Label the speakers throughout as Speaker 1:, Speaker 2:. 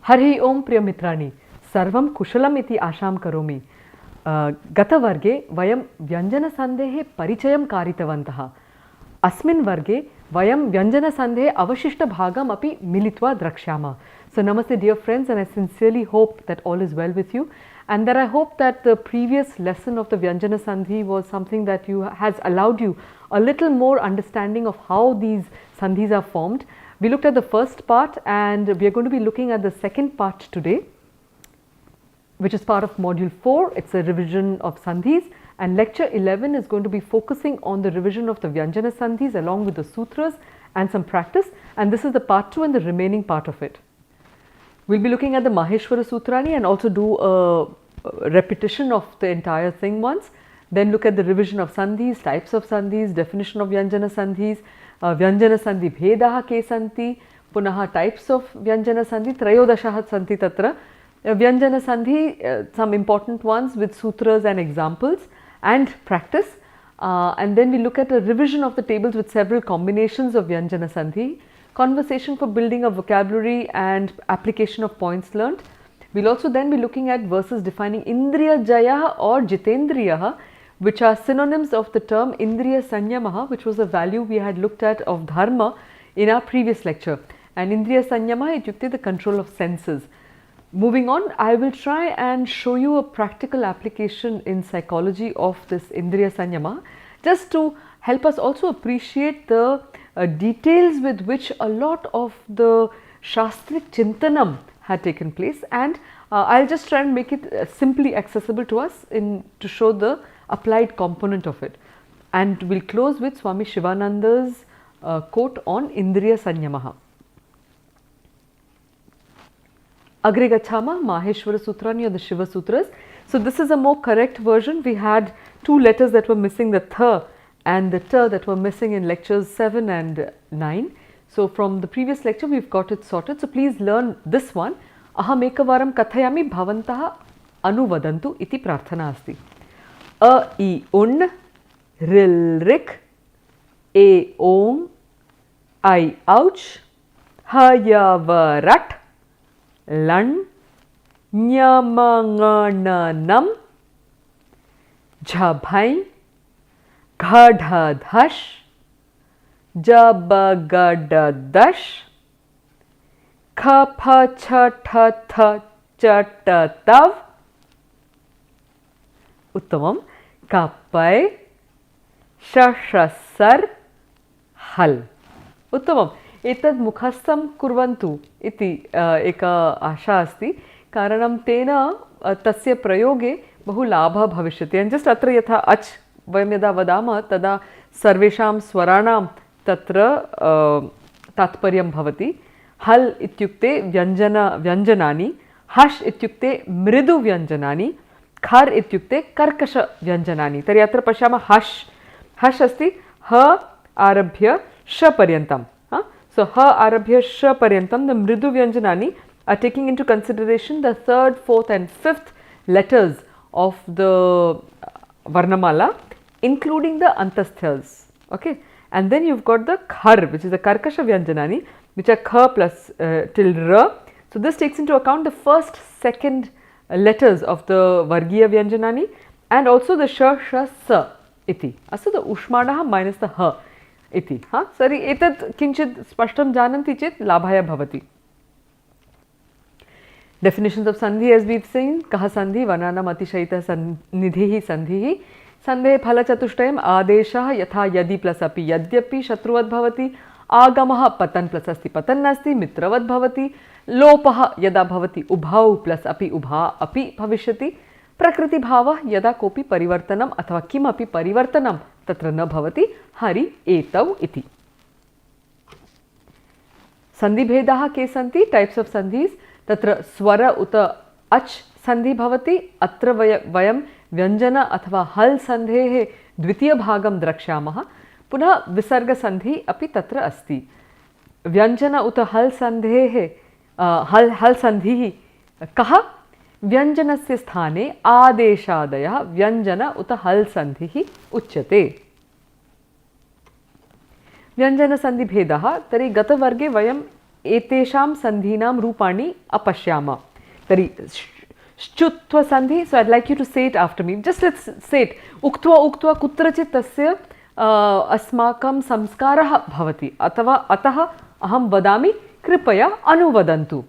Speaker 1: हरि ओं प्रियमित्राणि सर्वं कुशलम् इति आशां करोमि। गतवर्गे वयं व्यञ्जनसन्धेः परिचयं कारितवन्तः। अस्मिन् वर्गे वयं व्यञ्जनसन्धेः अवशिष्टभागम् अपि मिलित्वा द्रक्ष्यामः. So namaste dear friends, and I sincerely hope that all is well with you, and that I hope that the previous lesson of the Vyanjana Sandhi was something that has allowed you a little more understanding of how these sandhis are formed. We looked at the first part and we are going to be looking at the second part today, which is part of module 4. It's a revision of sandhis, and lecture 11 is going to be focusing on the revision of the Vyanjana Sandhis along with the sutras and some practice, and this is the part 2 and the remaining part of it. We'll be looking at the Maheshwara Sutrani and also do a repetition of the entire thing once, then look at the revision of sandhis, types of sandhis, definition of Vyanjana Sandhis, Vyanjana Sandhi Bhedaha ke santi, punaha types of Vyanjana Sandhi, Trayodashaha santi tatra, Vyanjana Sandhi, some important ones with sutras and examples and practice, and then we look at a revision of the tables with several combinations of Vyanjana Sandhi, conversation for building a vocabulary and application of points learnt. We'll also then be looking at verses defining Indriya Jaya or Jitendriya, which are synonyms of the term Indriya Sanyamaha, which was a value we had looked at of Dharma in our previous lecture. And Indriya Sanyamaha ityukte the control of senses. Moving on, I will try and show you a practical application in psychology of this Indriya Sanyamaha, just to help us also appreciate the details with which a lot of the Shastrik Chintanam had taken place, and I'll just try and make it simply accessible to us to show the applied component of it. And we'll close with Swami Shivananda's quote on Indriya Sanyamaha. Agre Gachama Maheshwara Sutrani or the Shiva Sutras. So this is a more correct version. We had two letters that were missing, the th and the t that were missing in lectures 7 and 9. So from the previous lecture we've got it sorted. So please learn this one. Aham ekavaram kathayami bhavantaha anuvadantu iti prarthana asti. A, I, un, ril, rik, a, om, I, ouch, ha, ya, va, rat, lan, nya, ma, nga, na, nam, jha, bhai, gha, dha, dhash, ja, ba, ga, da, dash, kha, pha, cha, tha, tha, cha, ta, tav, उत्तमम कापय शशसर हल उत्तमम एतद् मुखस्थं कुर्वन्तु इति एका आशा अस्ति कारणं तेन तस्य प्रयोगे बहु लाभः भविष्यति एंड जस्ट अत्र यथा अच् वयं यदा वदामः तदा सर्वेषां स्वराणां तत्र तात्पर्यं भवति हल् इत्युक्ते व्यञ्जनानि हश् इत्युक्ते मृदु व्यञ्जनानि खर् इत्युक्ते कर्कश व्यञ्जनानि तर्हि अत्र पश्यामः हश् अस्ति ह आरभ्य श पर्यन्तं सो ह आरभ्य श पर्यन्तं द मृदु व्यञ्जनानि are taking into consideration the third, fourth and fifth letters of the Varnamala, including the antasthas. Okay, and then you've got the khar, which is the karkasha vyanjanani, which are kha plus till ra. So this takes into account the first, second letters of the Vargiya Vyanjanani and also the Sha, Sha, Sa iti. Also the Ushmanaha minus the Ha iti. Sari etat kinchit spashtam jananti chet labhaya bhavati. Definitions of Sandhi as we've seen. Kaha Sandhi, Vananam Atishayita Nidhihi Sandhihi. Sandhe Phala Chatushtayam Adeshaha Yatha Yadi plus Api Yadyapi Shatruvad Bhavati. Agamaha Patan plus Asti Patan Nasti Mitravad Bhavati. लोपः यदा भवति उभौ plus अपि उभा अपि भविष्यति प्रकृति भावः यदा कोऽपि परिवर्तनम् अथवा किमपि परिवर्तनं तत्र न भवति हरि एतौ इति सन्धिभेदाः के सन्ति टाइप्स ऑफ सन्धिस् तत्र स्वर उत अच् सन्धि भवति अत्र वयं व्यञ्जन अथवा हल् सन्धेः द्वितीय भागं द्रक्ष्यामः पुनः विसर्ग सन्धि अपि तत्र अस्ति व्यञ्जन उत हल् सन्धेः हल् सन्धिः कः व्यञ्जनस्य स्थाने आदेशादयः व्यञ्जन उत हल् सन्धिः उच्यते व्यञ्जनसन्धिभेदः तर्हि गतवर्गे वयं एतेषां सन्धीनां रूपाणि अपश्यामः. तर्हि श्चुत्व सन्धि. So I'd like you to say it after me. Just let's say it. उक्त्वा कुत्रचित् तस्य अस्माकं संस्कारः भवति अथवा अतः अहं वदामि कृपया अनुवदन्तु.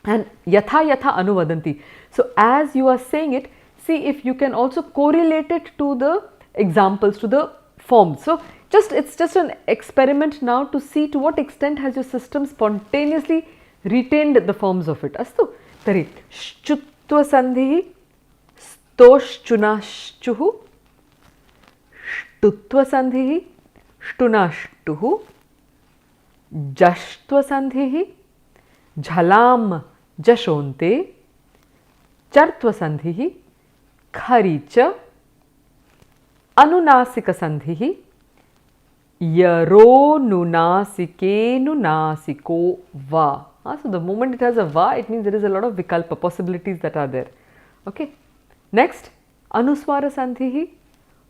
Speaker 1: And yatha anuvadanti. So as you are saying it, see if you can also correlate it to the examples, to the forms. So it's just an experiment now to see to what extent has your system spontaneously retained the forms of it. Astu. Tari shchutva sandhi, stoshchunashchuhu, shtutva sandhi, shtunashtuhu, jashtva sandhi, झलाम जशोन्ते, चर्त्वसन्धिः, खरि च, अनुनासिकसन्धिः, यरोनुनासिकेनुनासिको va. So the moment it has a va, it means there is a lot of vikalpa possibilities that are there. Okay. Next, anuswara sandhihi,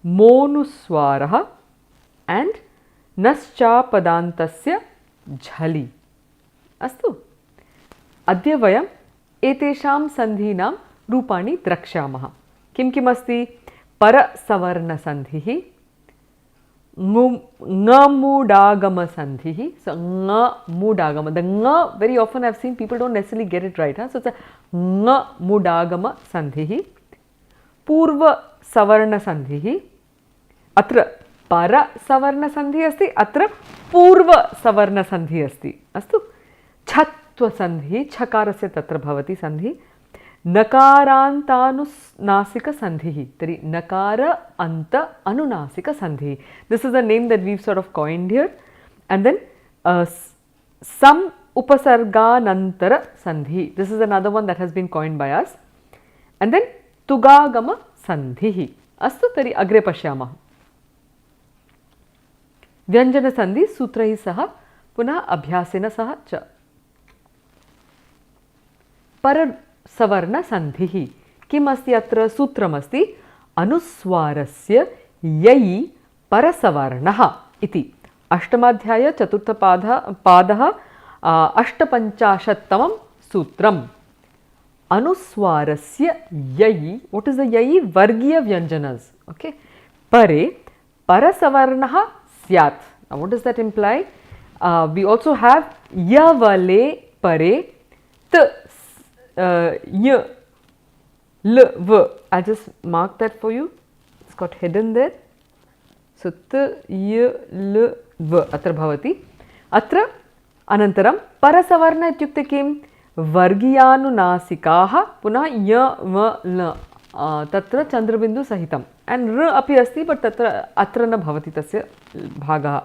Speaker 1: monuswaraha and naschapadantasya jhali. Astu. अद्य वयम् एतेषां सन्धीनां रूपाणि द्रक्ष्यामः. किं किम् अस्ति? परसवर्णसन्धिः, ङमुडागमसन्धिः. So ङमुडागम. The ङ, very often I've seen people don't necessarily get it right. So it's a ङमुडागमसन्धिः. पूर्वसवर्णसन्धिः. अत्र परसवर्णसन्धिः अस्ति, अत्र पूर्वसवर्णसन्धिः अस्ति. अस्तु. छत्वसन्धिः, छकारस्य तत्र भवति सन्धिः. नकारान्तानुनासिकसन्धिः. तर्हि नकार अन्त अनुनासिकसन्धिः. This is a name that we've sort of coined here. And then sam upasarganantara sandhi. This is another one that has been coined by us. And then tugagama sandhiः. Astu. तर्हि अग्रे पश्यामः. व्यञ्जनसन्धि सूत्रैः सह पुनः अभ्यासेन सह च. परसवर्णसन्धिः. किम् अस्ति अत्र? सूत्रमस्ति अनुस्वारस्य यै परसवर्णः इति. अष्टमाध्याय चतुर्थपादः 58तमं सूत्रम्. अनुस्वारस्य यै. What is the यै? वर्गीय व्यञ्जनस्. Okay. परे परसवर्णः स्यात्. Now what does that imply? We also have yavale pare t y l v. I'll just mark that for you. It's got hidden there. So t y l v atra bhavati. Atra anantaram parasavarna ityukte kim? वर्गीयानुनासिकाः पुनः य व ल तत्र चन्द्रबिन्दु सहितम्. And र अपि अस्ति, but तत्र अत्र न भवति तस्य भागः.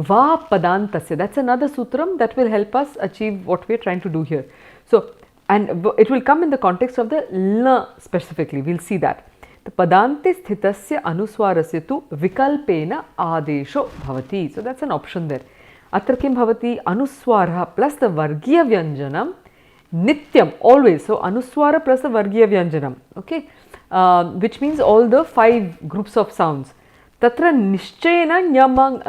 Speaker 1: वा पदान्तस्य. दैट्स अनदर सूत्रम that will help us achieve what we are trying to do here. So and it will come in the context of the l specifically. We'll see that. The padante स्थितस्य अनुस्वारस्य तु विकल्पेन आदेशो भवति. So that's an option there. अत्र किं भवति? अनुस्वारः plus the वर्गीय व्यञ्जनं नित्यम always. So anuswara plus the vargiya vyanjanam. Okay, which means all the 5 groups of sounds. Tatra nishchayena nyamang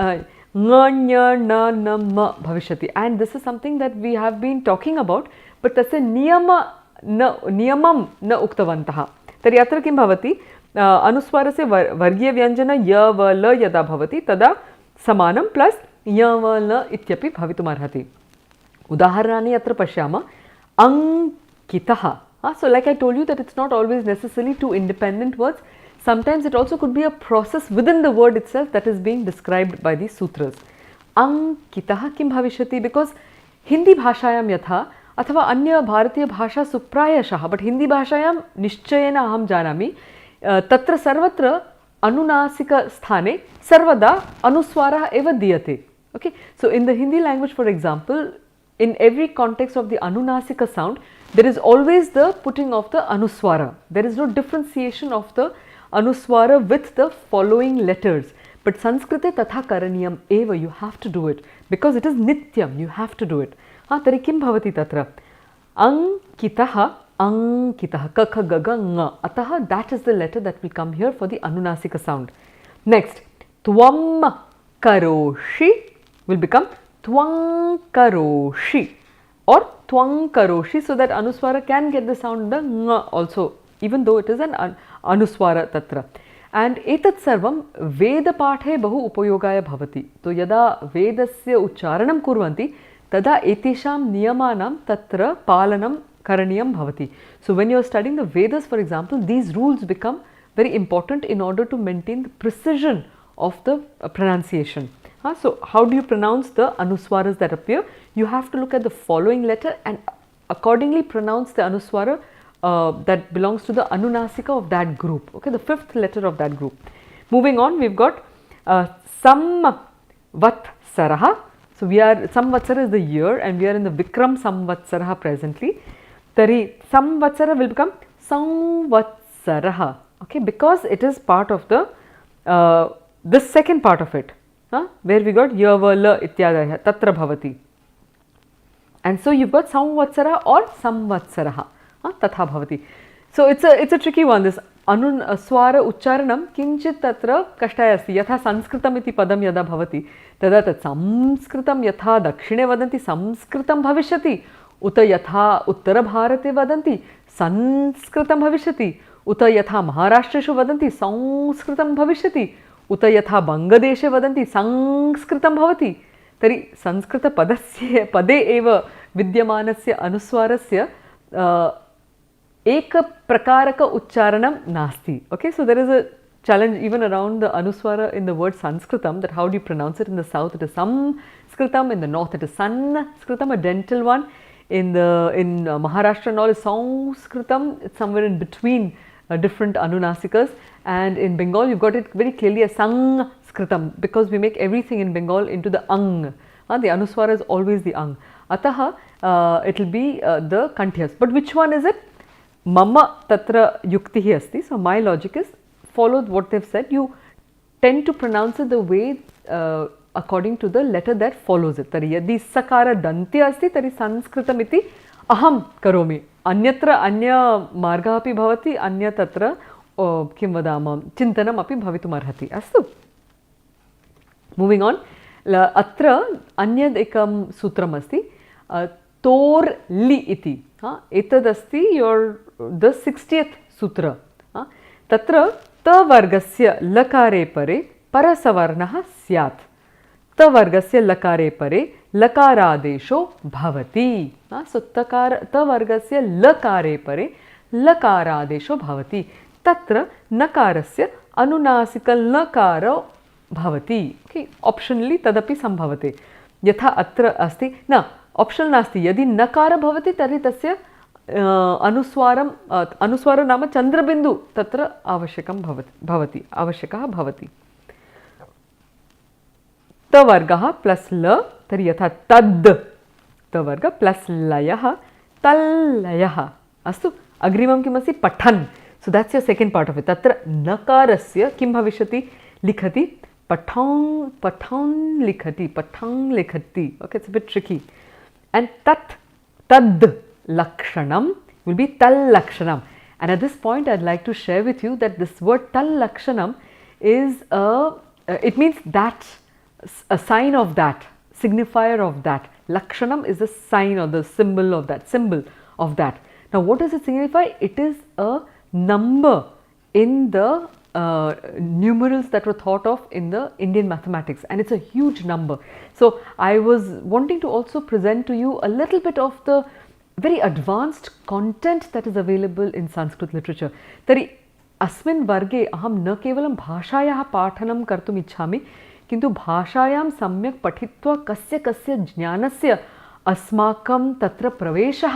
Speaker 1: nya na na ma bhavishyati. And this is something that we have been talking about, but tasya niyamam na uktavantah. Tari atra kim bhavati? Anuswarasya vargiya vyanjana ya va la yada bhavati tada samanam plus ya va la ityapi bhavitumarhati. Udaharani atra pashyama. Ankitaha. So like I told you that it's not always necessarily 2 independent words. Sometimes it also could be a process within the word itself that is being described by these sutras. Ankitaha kim bhavishyati? Because Hindi bhashayam yatha अथवा अन्य भारतीय भाषा सुप्रायशः, but Hindi भाषायां निश्चयेन अहं जानामि तत्र सर्वत्र अनुनासिक स्थाने सर्वदा अनुस्वारः एव दीयते. Okay, so in the Hindi language, for example, in every context of the anunasika sound, there is always the putting of the anuswara. There is no differentiation of the anuswara with the following letters. But Sanskrite tatha karaniyam eva, you have to do it because it is nityam, you have to do it. Tari kim bhavati tatra? Ankitaha, ankitaha, ka kha ga ga nga. Ataha, that is the letter that will come here for the anunasika sound. Next, tvam karoshi will become twang karoshi or twang karoshi, so that anuswara can get the sound the ng also, even though it is an anuswara tatra. And etat sarvam veda pathe bahu upayogaya bhavati. So yada vedasya ucharanam kurvanti tada etesham niyamanam tatra palanam karaniyam bhavati. So when you are studying the Vedas, for example, these rules become very important in order to maintain the precision of the pronunciation. So how do you pronounce the anuswaras that appear? You have to look at the following letter and accordingly pronounce the anuswara that belongs to the anunasika of that group. Okay, the fifth letter of that group. Moving on, we've got samvatsaraha. So we are, samvatsara is the year and we are in the Vikram samvatsaraha presently. Tari samvatsara will become samvatsaraha. Okay, because it is part of the this second part of it, where we got yavala ityadaya tatra bhavati. And so you've got samvatsara or samvatsaraha, tatha bhavati. So it's a tricky one, this swara ucharanam kinchit tatra kashtaya asti. Yatha sanskritam iti padam yada bhavati tada tat sanskritam yatha dakshine vadanti sanskritam bhavishyati uta yatha uttara bharate vadanti sanskritam bhavishyati उत यथा महाराष्ट्रेषु वदन्ति संस्कृतं भविष्यति उत यथा बंगदेशे वदन्ति संस्कृतं भवति. तर्हि संस्कृतपदस्य पदे एव विद्यमानस्य अनुस्वारस्य एकप्रकारक उच्चारणं नास्ति. Okay, so there is a challenge even around the anuswara in the word Sanskritam, that how do you pronounce it? In the south it is Samskritam, in the north it is Sanskritam, a dental one. In Maharashtra and all is Sanskritam, it's somewhere in between different anunasikas, and in Bengal you've got it very clearly as Sanskritam, because we make everything in Bengal into the ang. The anuswara is always the ang. Ataha it will be the kantyas. But which one is it? Mama tatra yuktihi asti. So my logic is, follow what they've said. You tend to pronounce it the way according to the letter that follows it. Tari yadi sakara dantya asti tari sanskritam iti aham karomi. Anyatra anya marga api bhavati, anya tatra kim vadama chintanam api bhavitum arhati. Astu. Moving on, atra anyad ekam sutram asti tor li iti. Etad asti your the 60th sutra. Tatra ta vargasya lakare pare parasavarnah syat. Ta vargasya lakare pare lakaradesho bhavati. So ta vargasya lakare pare lakaradesho bhavati. Tatra nakarasya anunasikal nakaro bhavati. Okay, optionally tadapi sambhavate. Yatha atra asti. Na, optional nasti. Yadi nakara bhavati tari tasya anuswara nama chandrabindu tatra avashyakam bhavati. Avashyakah bhavati. Tavargaha plus la, tari yatha tad tavarga plus layaha tallayaha. Astu, agrimam kim asti pathan. So that's your second part of it. Tatra nakarasya kim bhavishyati likhati patang likhati, patang likhati. Okay, it's a bit tricky. And tad lakshanam will be tal lakshanam. And at this point I'd like to share with you that this word tal lakshanam is it means that, a sign of that, signifier of that. Lakshanam is the sign or the symbol of that, Now what does it signify? It is a number in the numerals that were thought of in the Indian mathematics, and it's a huge number. So I was wanting to also present to you a little bit of the very advanced content that is available in Sanskrit literature. Tari asmin varge aham na kevalam bhashayah pathanam kartum ichhami किंतु भाषायां सम्यक् पठित्वा कस्य कस्य ज्ञानस्य अस्माकं तत्र प्रवेशः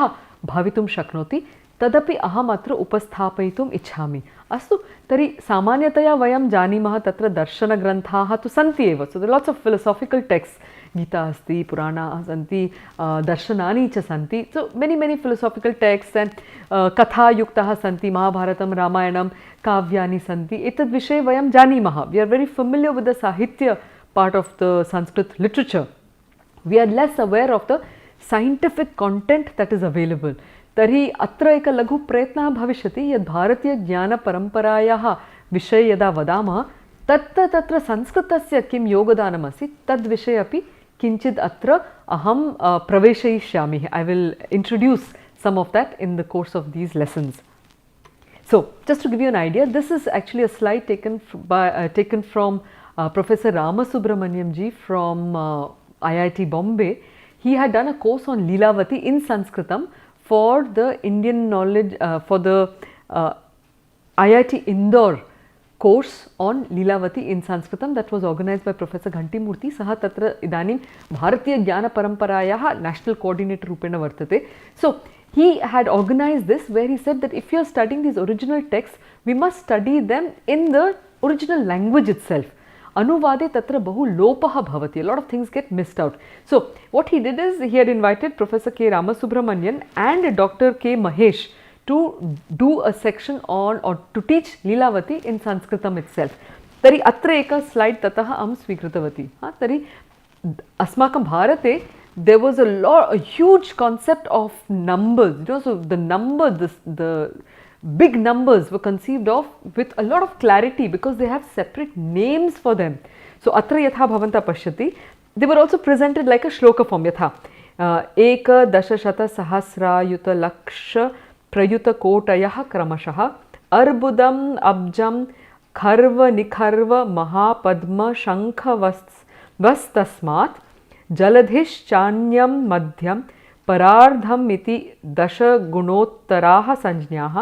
Speaker 1: भवितुं शक्नोति तदपि अहम् अत्र उपस्थापयितुम् इच्छामि. अस्तु, तर्हि सामान्यतया वयं जानीमः तत्र दर्शनग्रन्थाः तु सन्ति एव. So there lots of philosophical text, Gita अस्ति, पुराणाः सन्ति, दर्शनानि च सन्ति. So many philosophical text and कथायुक्ताः सन्ति, महाभारतं, रामायणं, काव्यानि सन्ति. एतद् विषये वयं जानीमः. We are very familiar with the साहित्य part of the Sanskrit literature. We are less aware of the scientific content that is available. तर्हि अत्र एक लघु प्रयत्नः भविष्यति यत् भारतीयज्ञानपरम्परायाः विषये यदा वदामः तत्र संस्कृतस्य किं योगदानमस्ति तद्विषये अपि किञ्चित् अत्र अहं प्रवेशयिष्यामि. I will introduce some of that in the course of these lessons. So, just to give you an idea, this is actually a slide taken from Professor Ramasubramaniam ji from IIT Bombay. He had done a course on Leelavati in Sanskritam for the Indian knowledge, for the IIT Indore course on Leelavati in Sanskritam that was organized by Professor Ghantimurthy. Saha tatra idanim Bharatiya Jnana Paramparayaha national coordinator rupena vartate. So, he had organized this where he said that if you are studying these original texts, we must study them in the original language itself. Anuvade tatra bahu lopaha bhavati. A lot of things get missed out. So, what he did is he had invited Professor K. Ramasubramanian and Dr. K. Mahesh to do a section on or to teach Leelavati in Sanskritam itself. Tari atra eka slide tataha am swikritavati. Tari asmakam bharate there was a huge concept of numbers, you know, so the numbers, the big numbers were conceived of with a lot of clarity because they have separate names for them. So, atra yatha bhavanta pashyati, they were also presented like a shloka form, yatha eka dashashata sahasra yuta laksha prayuta kotayah kramashah arbudam abjam kharva nikharva mahapadma shankha vastasmat जलधिश्चान्यं मध्यम परार्धम इति दश गुणोत्तराः संज्ञाः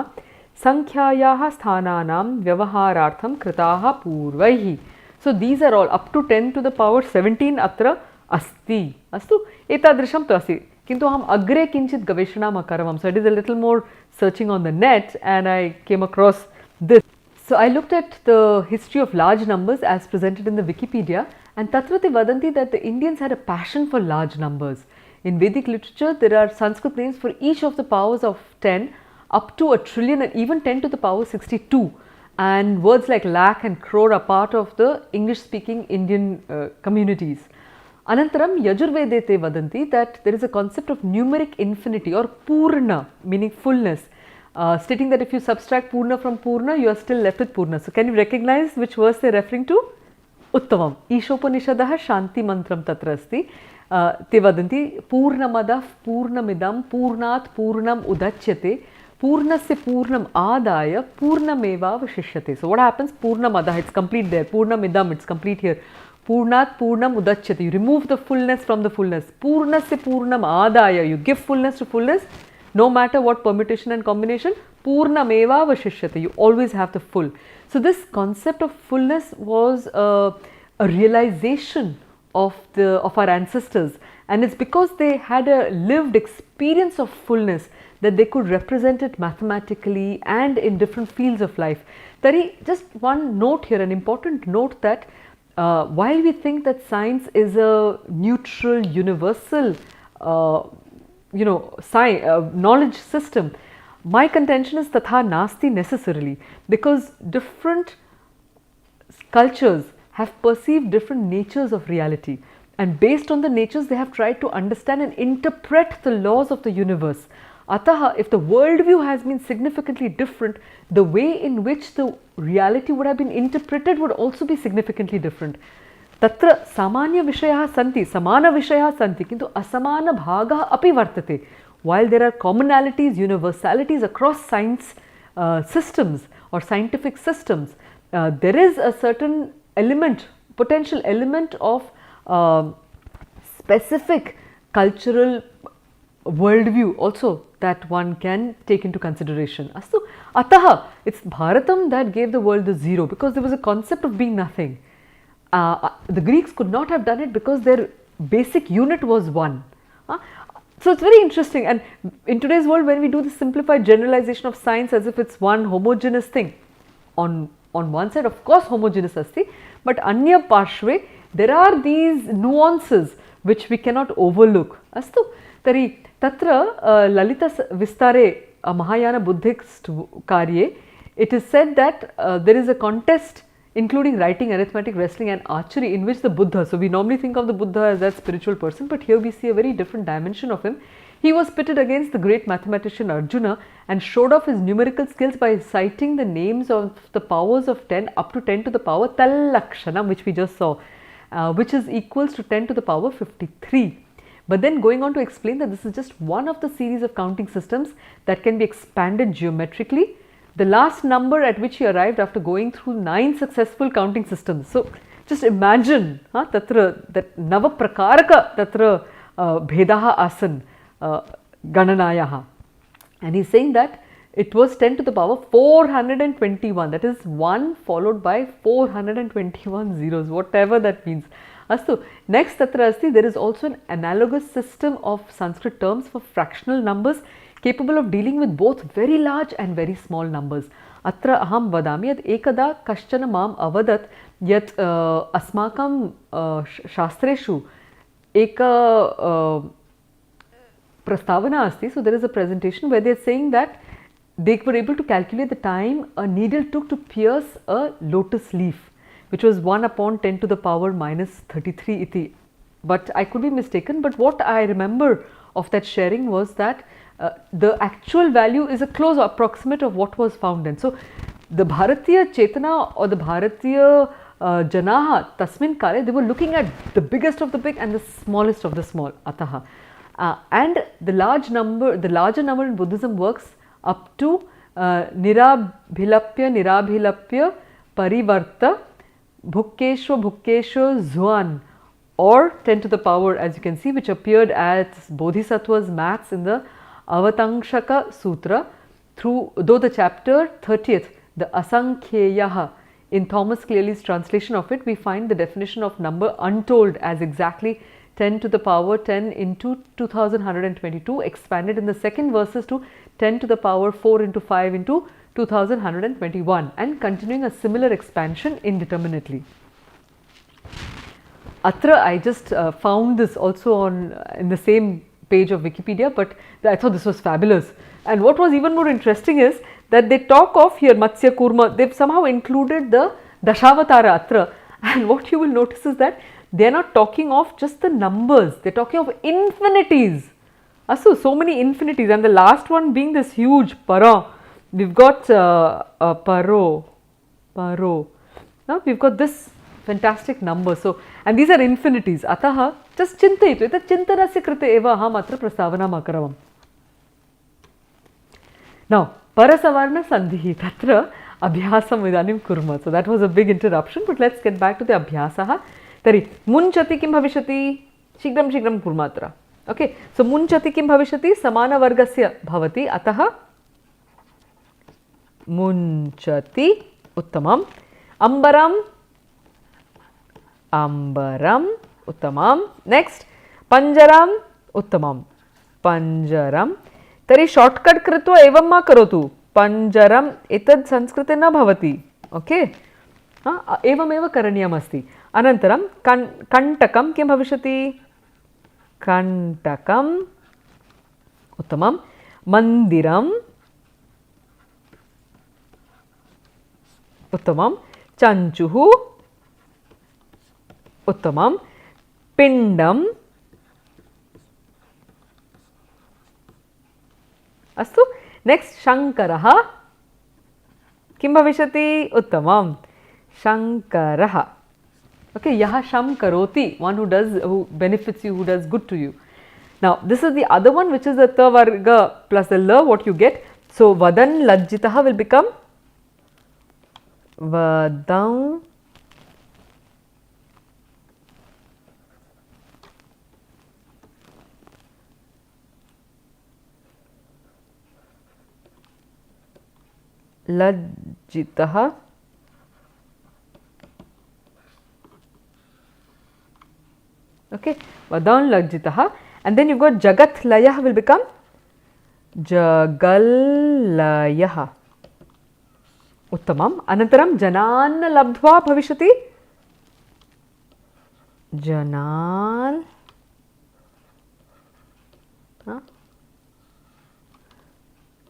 Speaker 1: संख्यायाः स्थानानां व्यवहारार्थं कृताः पूर्वैः. So these are all up to 10 to the power 17 अत्र अस्ति. अस्तु, एतादृशं तु अस्ति, किन्तु अहम् अग्रे किञ्चित् गवेषणाम् अकरवम्. So I did a little more searching on the net and I came across this. So I looked at the history of large numbers as presented in the Wikipedia, and tatrate vadanti that the Indians had a passion for large numbers. In Vedic literature, there are Sanskrit names for each of the powers of 10 up to a trillion and even 10 to the power 62. And words like lakh and crore are part of the English speaking Indian communities. Anantaram Yajurvedete vadanti that there is a concept of numeric infinity or purna, meaning fullness. Stating that if you subtract Purna from Purna, you are still left with Purna. So, can you recognize which verse they are referring to? Uttavam. Ishopanishadaha Shanti Mantram tatra asti. Te vadanti Purnamadah Purnamidam Purnat Purnam Udachyate Purnasya Purnam Adaya Purnameva Vashishyate. So, what happens? Purnamadah, it's complete there. Purnamidam, it's complete here. Purnat Purnam Udachyate. You remove the fullness from the fullness. Purnasya Purnam Adaya. You give fullness to fullness. No matter what permutation and combination, Purnameva Vashishyate, you always have the full. So, this concept of fullness was a realization of our ancestors, and it's because they had a lived experience of fullness that they could represent it mathematically and in different fields of life. Tari, just one note here, an important note that while we think that science is a neutral, universal knowledge system, my contention is tatha nasti necessarily, because different cultures have perceived different natures of reality, and based on the natures they have tried to understand and interpret the laws of the universe. Ataha, if the worldview has been significantly different, the way in which the reality would have been interpreted would also be significantly different. Tatra samanya vishayah santi, samana vishayah santi, kintu asamana bhagah api vartate. While there are commonalities, universalities across science systems or scientific systems, there is a certain element, potential element of specific cultural worldview also that one can take into consideration. Astu, ataha, it's Bharatam that gave the world the zero, because there was a concept of being nothing. The Greeks could not have done it because their basic unit was one. So, it's very interesting, and in today's world when we do the simplified generalization of science as if it's one homogeneous thing, on one side of course homogeneous asti, but anya parshve there are these nuances which we cannot overlook. Astu, tari tatra Lalita Vistare Mahayana Buddhist karye, it is said that there is a contest including writing, arithmetic, wrestling and archery, in which the Buddha, so we normally think of the Buddha as that spiritual person, but here we see a very different dimension of him. He was pitted against the great mathematician Arjuna and showed off his numerical skills by citing the names of the powers of 10 up to 10 to the power Talakshanam, which we just saw. which is equals to 10 to the power 53. But then going on to explain that this is just one of the series of counting systems that can be expanded geometrically. The last number at which he arrived after going through 9 successful counting systems. So just imagine tatra that navaprakaraka tatra bhedaha asan gananayaha, and he's saying that it was 10 to the power 421, that is 1 followed by 421 zeros, whatever that means. Astu, next tatra asti, there is also an analogous system of Sanskrit terms for fractional numbers capable of dealing with both very large and very small numbers. Atra aham vadami yat ekada kaschana mam avadat yat asmakam shastreshu eka prastavana asti. So there is a presentation where they are saying that they were able to calculate the time a needle took to pierce a lotus leaf, which was 1 upon 10 to the power minus 33 iti. But I could be mistaken, but what I remember of that sharing was that the actual value is a close approximate of what was found then. So the Bharatiya Chetana or the Bharatiya Janaha Tasmin Kale, they were looking at the biggest of the big and the smallest of the small, Ataha. And the larger number in Buddhism works up to Nirabhilapya Parivarta Bhukkeshwa Zhuan, or 10 to the power, as you can see, which appeared as Bodhisattva's maths in the Avatanshaka Sutra, though the chapter 30th, the Asankheyaha, in Thomas Clearly's translation of it, we find the definition of number untold as exactly 10 to the power 10 into 2122, expanded in the second verses to 10 to the power 4 into 5 into 2121, and continuing a similar expansion indeterminately. Atra, I just found this also in the same page of Wikipedia, but I thought this was fabulous. And what was even more interesting is that they talk of here Matsya Kurma, they've somehow included the Dashavatara Atra, and what you will notice is that they are not talking of just the numbers, they are talking of infinities. So many infinities, and the last one being this huge Para. We've got Paro. Now we've got this fantastic number. So, and these are infinities. Ataha, just chintayitu. Ita chintanasya krite eva aham atra prastavanam akaravam. Now, Parasavarna Sandhihi tatra abhyasam idanim kurma. So that was a big interruption, but let's get back to the abhyasaha. Tari munchati kim bhavishati shigram kurmatra. Okay, so munchati kim bhavishati samana vargasya bhavati, ataha munchati uttamam, ambaram uttamam, next panjaram uttamam, panjaram. Tari shortcut kritva evam ma karotu, panjaram etad sanskrite na bhavati. Okay, evam eva karaniyam asti. Anantaram kantakam kim bhavishati, kantakam uttamam, mandiram uttamam, chanchuhu uttamam, pindam astu. Next shankaraha kim bhavishati, uttamam, shankaraha. Okay, yaha sham karoti, one who benefits you, who does good to you. Now this is the other one, which is the ta varga plus the la, what you get. So vadan lajjitaha will become vadam lajjitaha. Okay, vadam lajjitaha, and then you've got jagat layah will become jagalayah. Uttamam. Anantaram janan labdhva bhavishati, janan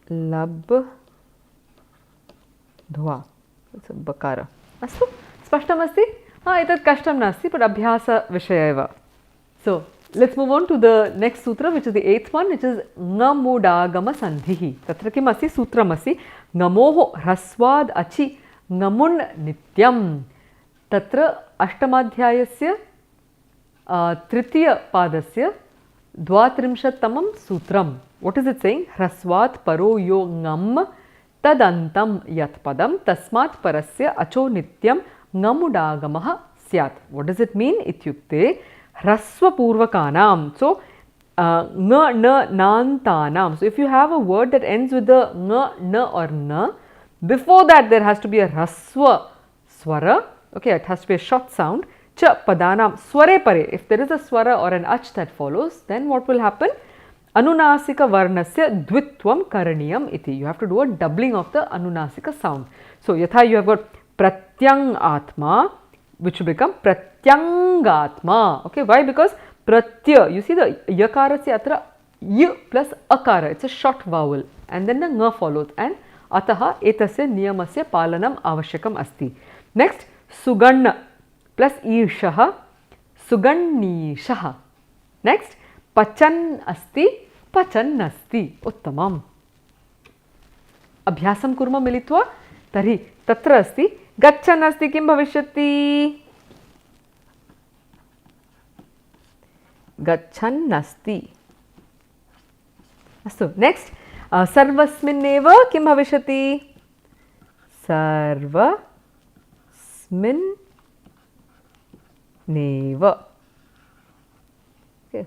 Speaker 1: labdhva. It's a bakara. Astu spashtam asti. Etat kashtam nasti, but abhyasa vishaya eva. So let's move on to the next sutra, which is the 8th one, which is ngamudagama sandhihi. Tatra kim asti sutram asti ngamoho hraswad achi ngamun nityam. Tatra ashtamadhyayasya तृतीयपादस्य द्वात्रिंशत्तमं सूत्रं. What is it saying? ह्रस्वात् परो यो ङम् तदन्तं यत् पदं तस्मात् परस्य अचो नित्यं ङमुडागमः स्यात्. What does it mean? इत्युक्ते ह्रस्वपूर्वकानां. So ng, n, nantanam. So if you have a word that ends with the ng, n or n, before that there has to be a hraswa swara. Okay, it has to be a short sound. Cha padanam sware pare. If there is a swara or an ach that follows, then what will happen? Anunasika varnasya dvitvam karaniyam iti. You have to do a doubling of the anunasika sound. So yatha you have got pratyang atma, which will become pratyangatma. Okay, why? Because pratya, you see the yakarasya atra y plus akara, it's a short vowel, and then the ng follows, and ataha etasya niyamasya palanam avashyakam asti. Next, suganna plus ishaha, sugannishaha. Next, pachan asti, pachan asti. Uttamam. Abhyasam kurma militva. Tari tatra asti gachan asti kim bhavishyati. Gachan asti. Astu. Next, sarvasminneva kim bhavishyati. Sarvasminneva. Okay,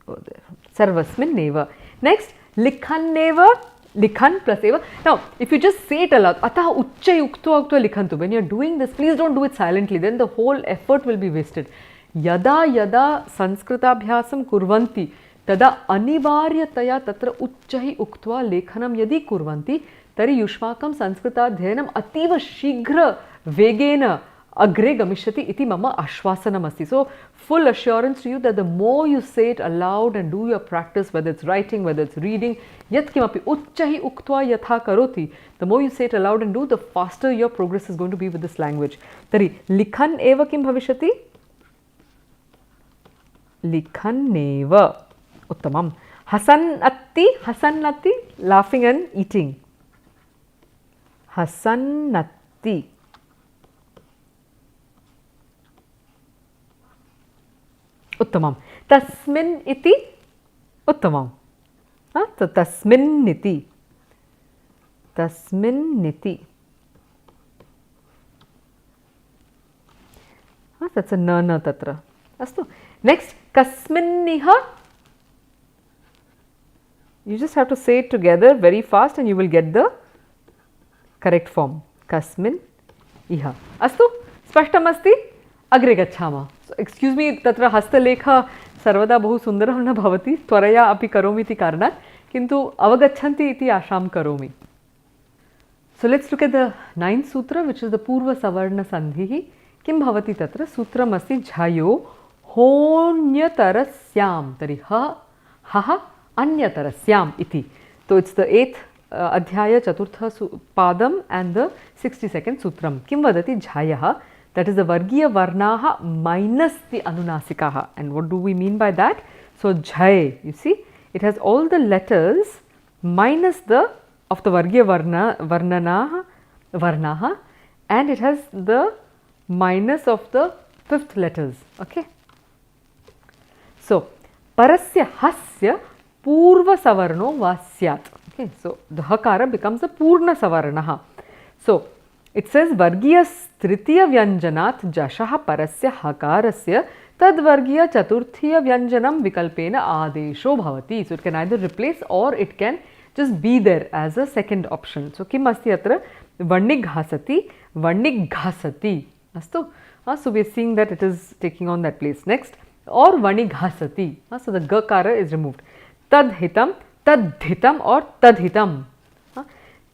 Speaker 1: go there. Sarvasminneva. Next, likhanneva. Likhan plus eva. Now, if you just say it aloud, ataha uchcha yuktva uktva likhantu. When you are doing this, please don't do it silently. Then the whole effort will be wasted. Yada yada Sanskrtabhyasam kurvanti tada anivaryataya tatra uchchahi uktva lekhanam yadi kurvanti tari yushmakam Sanskrtadhyanam ativa shighra vegena agre gamishyati iti mama ashvasanam asti. So, full assurance to you that the more you say it aloud and do your practice, whether it's writing, whether it's reading, yat kimapi uchchahi uktva yatha karoti, the more you say it aloud and do, the faster your progress is going to be with this language. Tari likhan eva kim bhavishyati? Likhanneva. Uttamam. Hasannati, laughing and eating. Hasannati. Uttamam. Tasmin iti. Uttamam. So tasmin niti. Tasmin niti. That's a na tatra. Astu. Next, kasminniha. You just have to say it together very fast and you will get the correct form. Kasmin iha. Astu. Spashtam asti. Agre gachhama. So, excuse me, tatra hastalekha sarvada bahu sundarah na bhavati. Tvaraya api karomi iti karanat. Kintu avagachanti iti asham karomi. So, let's look at the ninth sutra, which is the Purva Savarna Sandhihi. Kim bhavati tatra? Sutram asti jhayo honyatarasyam. Tari ha anyatarasyam iti. So, it's the 8th adhyaya chaturtha padam and the 62nd sutram. Kim vadati jhayaha? That is the Vargiya Varnaha minus the Anunasikaha. And what do we mean by that? So, Jhay, you see, it has all the letters minus the of the Vargiya Varnaha, and it has the minus of the 5th letters. Okay. So, Parasya Hasya Purva Savarno Vasyat. Okay. So, the Hakara becomes a Purna Savarnaha. So, it says Vargiyas Tritiya Vyanjanat Jashaha Parasya Hakarasya Tad Vargiya Chaturthiya Vyanjanam Vikalpena Adesho Bhavati. So, it can either replace or it can just be there as a second option. So, Kim Asti Atra Varnighasati Varnighasati. Astu. So, we are seeing that it is taking on that place. Next, or Varnighasati. So, the Gakara is removed. Tadhitam, Tadhitam or Tadhitam.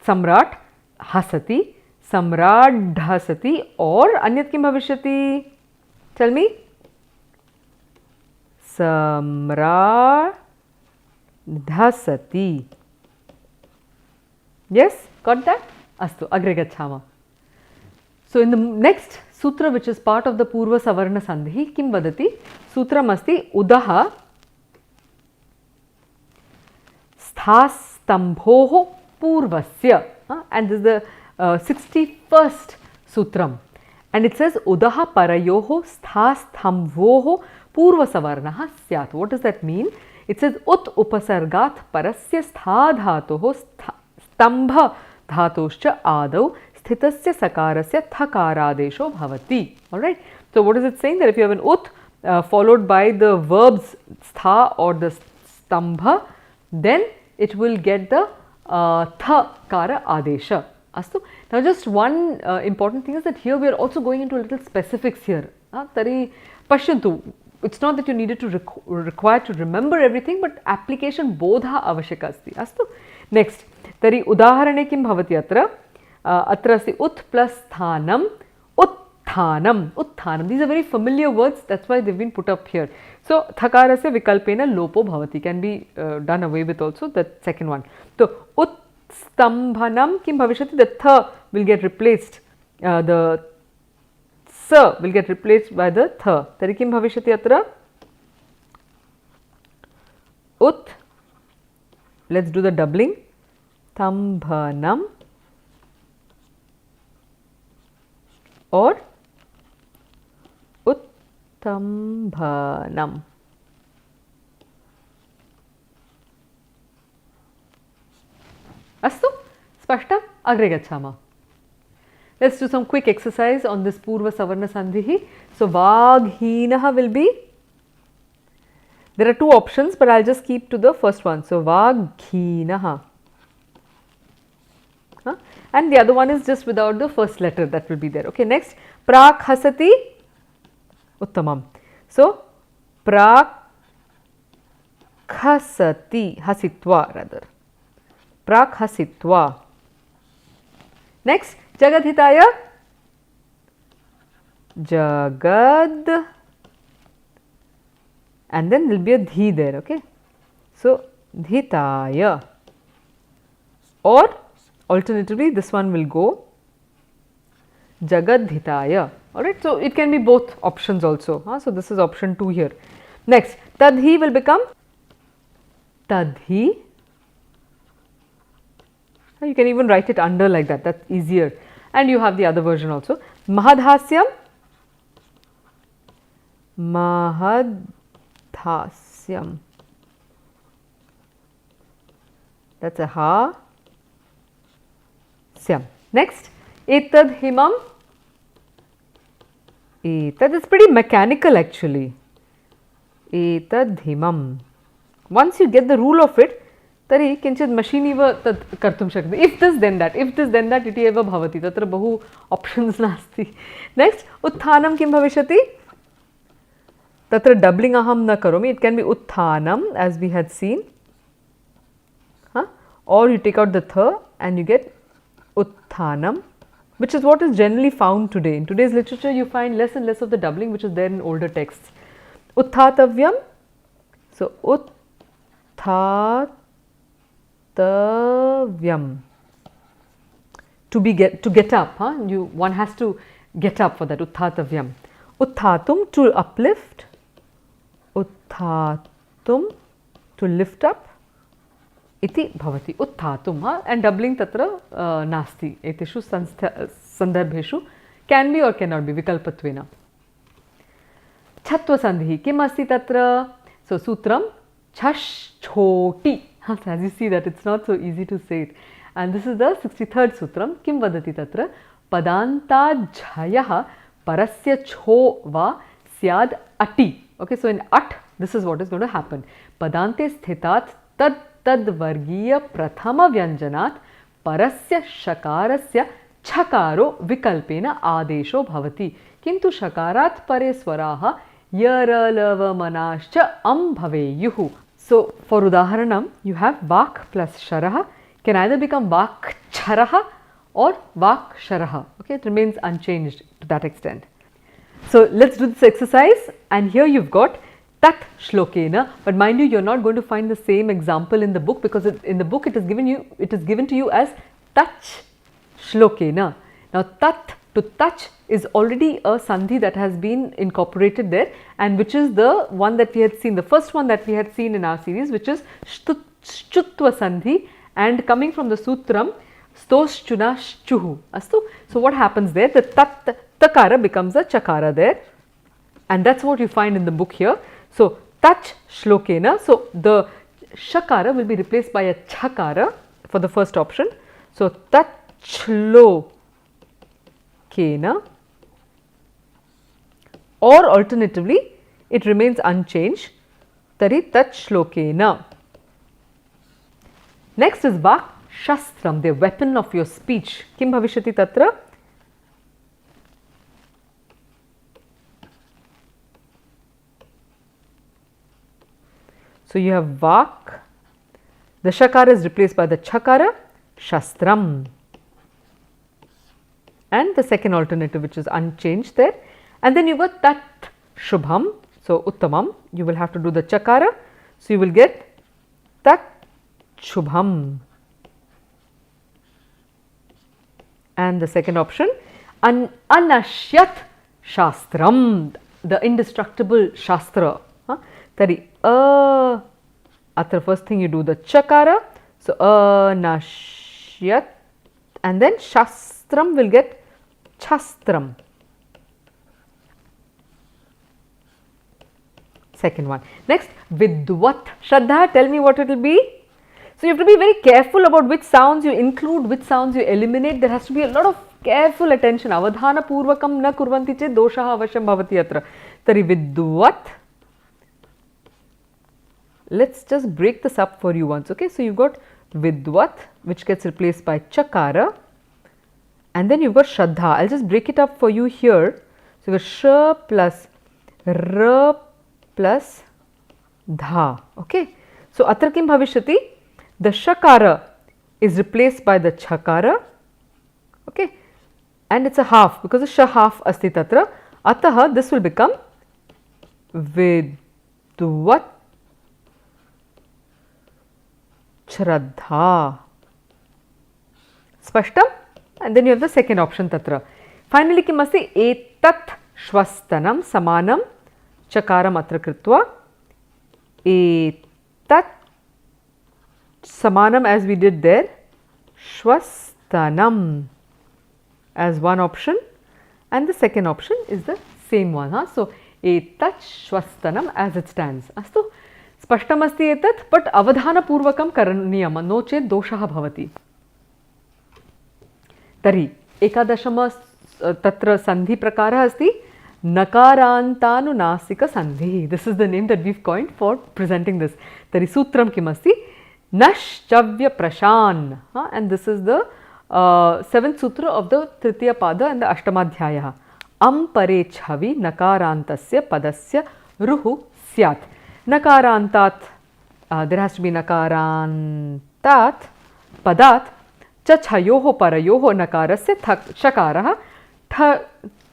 Speaker 1: Samrat Hasati. Samradhasati or anyat kim bhavishyati? Tell me. Samradhasati. Yes, got that? Astu, agre gachhama. So, in the next sutra, which is part of the Purva Savarna Sandhi, kim vadati? Sutram asti udaha sthastambhoho purvasya. And this is the 61st sutram, and it says udaha parayoho sthasthamvoho पूर्वसवर्णः स्यात्. What does that mean? It says ut upasargat parasya stha dhatoh stambha dhatoshch adau sthitasya sakarasya thakaradesho bhavati. Alright. So what is it saying? That if you have an ut followed by the verbs stha or the stambha, then it will get the thakara adesha. Astu. Now just one important thing is that here we are also going into a little specifics here. Tari pashyantu. It's not that you needed to require to remember everything, but application bodha avashyaka asti. Astu. Next, tari udaharane kim bhavati atra? Atra asti ut plus sthanam, utthanam, utthanam. These are very familiar words, that's why they've been put up here. So, thakarasya vikalpena lopo bhavati can be done away with also, the second one. So, utstambhanam kim bhavishati? The tha will get replaced, the sa will get replaced by the tha. Tari kim bhavishati atra? Ut, let's do the doubling, stambhanam or uttambhanam. Astu, spashtam, agre gachama. Let's do some quick exercise on this Purva Savarna Sandhi. So, Vaghinaha will be, there are two options, but I will just keep to the first one. So, Vaghinaha. And the other one is just without the first letter, that will be there. Okay, next, Prak Hasati Uttamam. So, Prak Hasati, Hasitva rather. Prak Hasitva. Next, Jagadhitaya, Jagad, and then there will be a dhi there, okay. So, dhitaya, or alternatively this one will go Jagadhitaya, alright. So, it can be both options also, so this is option 2 here. Next, Tadhi will become Tadhi. You can even write it under like that, that's easier. And you have the other version also. Mahadhasyam, Mahadhasyam. That's a ha. Syam. Next, Etad himam. Etad is pretty mechanical actually. Etad himam. Once you get the rule of it, tari kinchid machiniva tad kartum shakti. If this then that, if this then that, iti eva bhavati. Tatra bahu options nasti. Next, utthanam kim bhavishati? Tatra doubling aham na karomi. It can be utthanam as we had seen. Or you take out the tha and you get utthanam, which is what is generally found today. In today's literature, you find less and less of the doubling which is there in older texts. Utthatavyam. So, uttatavyam. To get up, one has to get up for that. Uttatavyam. Utthatum, to uplift. Utthatum, to lift up. Iti bhavati. Utthatum, and doubling tatra nasti. Etishu sandarbheshu can be or cannot be vikalpatvena. Chatva sandhi. Kim asti tatra? So, sutram chash choti. As you see that it's not so easy to say it. And this is the 63rd sutram. Kim vadati tatra? Padanta jhayaha parasya cho va syad ati. Okay, so in at, this is what is going to happen. Padante sthitat tad vargiya prathama vyanjanat parasya shakarasya chakaro vikalpena adesho bhavati. Kintu shakarat pare swaraha yaralavamanascha am bhaveyuhu. So, for udaharanam, you have vak plus sharaha can either become vak charaha or vak sharaha. Okay, it remains unchanged to that extent. So, let's do this exercise, and here you've got tat shlokena, but mind you, you're not going to find the same example in the book, because in the book it is given to you as touch shlokena. Now, tat, to touch, is already a sandhi that has been incorporated there, and which is the one that we had seen, the first one that we had seen in our series, which is shutva sandhi, and coming from the sutram stoshchuna shchuhu. Astu. So, what happens there? The tat takara becomes a chakara there. and that's what you find in the book here. So tach shlokena, so the shakara will be replaced by a chakara for the first option. So tach shlokena, or alternatively it remains unchanged, tari tach shlokena. Next is vak shastram, the weapon of your speech. Kim bhavishyati tatra? So you have vak, the shakara is replaced by the chakara, shastram, and the second alternative which is unchanged there, and then you got tat shubham, so uttamam, you will have to do the chakara, so you will get tat shubham, and the second option anashyat shastram, the indestructible shastra. Tari atra first thing you do the chakara, so anashyat, and then shastram will get chastram. Second one. Next, vidvat. Shraddha, tell me what it will be. So you have to be very careful about which sounds you include, which sounds you eliminate. There has to be a lot of careful attention. Avadhana purvakam na kurvanti chet doshaha avashyam bhavati atra. Tari vidvat. Let's just break this up for you once, okay. So you've got vidvat, which gets replaced by chakara, and then you've got shraddha. I'll just break it up for you here. So you've got sh plus r plus dha, okay. So atra kim bhavishyati? The shakara is replaced by the chakara, okay, and it's a half because the sh half asti tatra. Ataha this will become vidvat shraddha. Spashtam? And then you have the second option tatra. Finally kim asti? Etat shwastanam samanam chakaram atra kritva. Etat samanam as we did there, shwastanam as one option, and the second option is the same one. So etat shwastanam as it stands. Astu spashtam asti etat, but avadhana purvakam karaniyam, no chet doshaha bhavati. Tari ekadashama tatra sandhi prakara asti nakarantanunasika sandhi. This is the name that we've coined for presenting this. Tari sutram kim asti? Nashchavya prashan, and this is the seventh sutra of the Tritiya Pada and the Ashtamadhyaya. Ampare chhavi nakarantasya padasya ruhu syat. Nakarantat, there has to be nakarantat padat chachayoho parayoho nakarasya shakaraha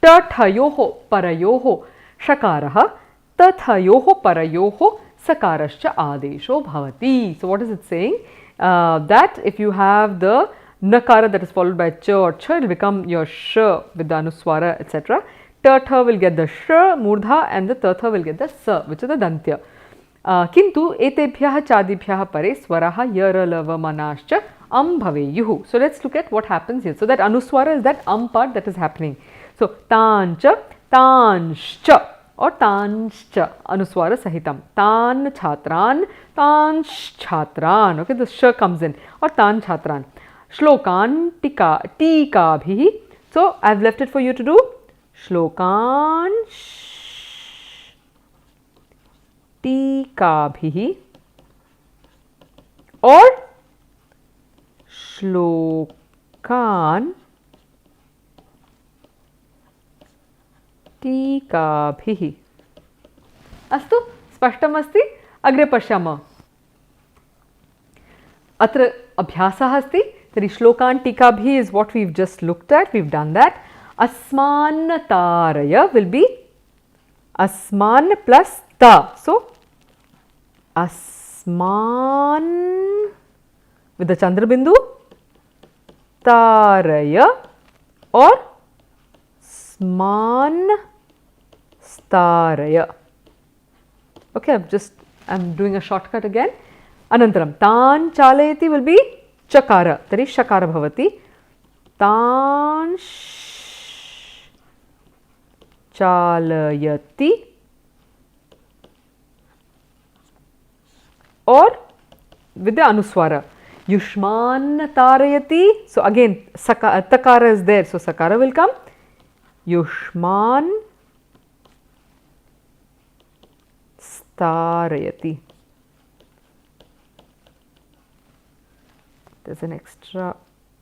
Speaker 1: tathayoho parayoho shakaraha tathayoho parayoho sakarascha adesho bhavati. So what is it saying? That if you have the nakara that is followed by cha or cha, it will become your sh with the anuswara, etc. Tatha will get the sh murdha, and the tatha will get the sa, which is the dantya. Kintu etebhyah chadibhyah pare swaraha yaralavamanascha am bhaveyuhu. So let's look at what happens here. So that anuswara is that part that is happening. So tancha, tanshcha, or tanshcha anuswara sahitam. Tan chhatran, tansh chhatran. Okay, the sh comes in, or tan chhatran. Shlokan tika bhihi. So I've left it for you to do. Shlokan tika bhihi, or shlokan टीकाभिः. अस्तु, स्पष्टम् अस्ति? अग्रे पश्यामः. अत्र अभ्यासः अस्ति. तर्हि श्लोकान् टीकाभिः is what we've just looked at. We've done that. Asman taraya will be asman plus ta. So asman with the chandra bindu, taraya, or sman staraya. Okay, I'm doing a shortcut again. Anantaram tan chalayati will be chakara. Tari shakara bhavati. Tan chalayati, or with the anuswara. Yushman tarayati. So again takara is there, so sakara will come. Yushman starayati. There is an extra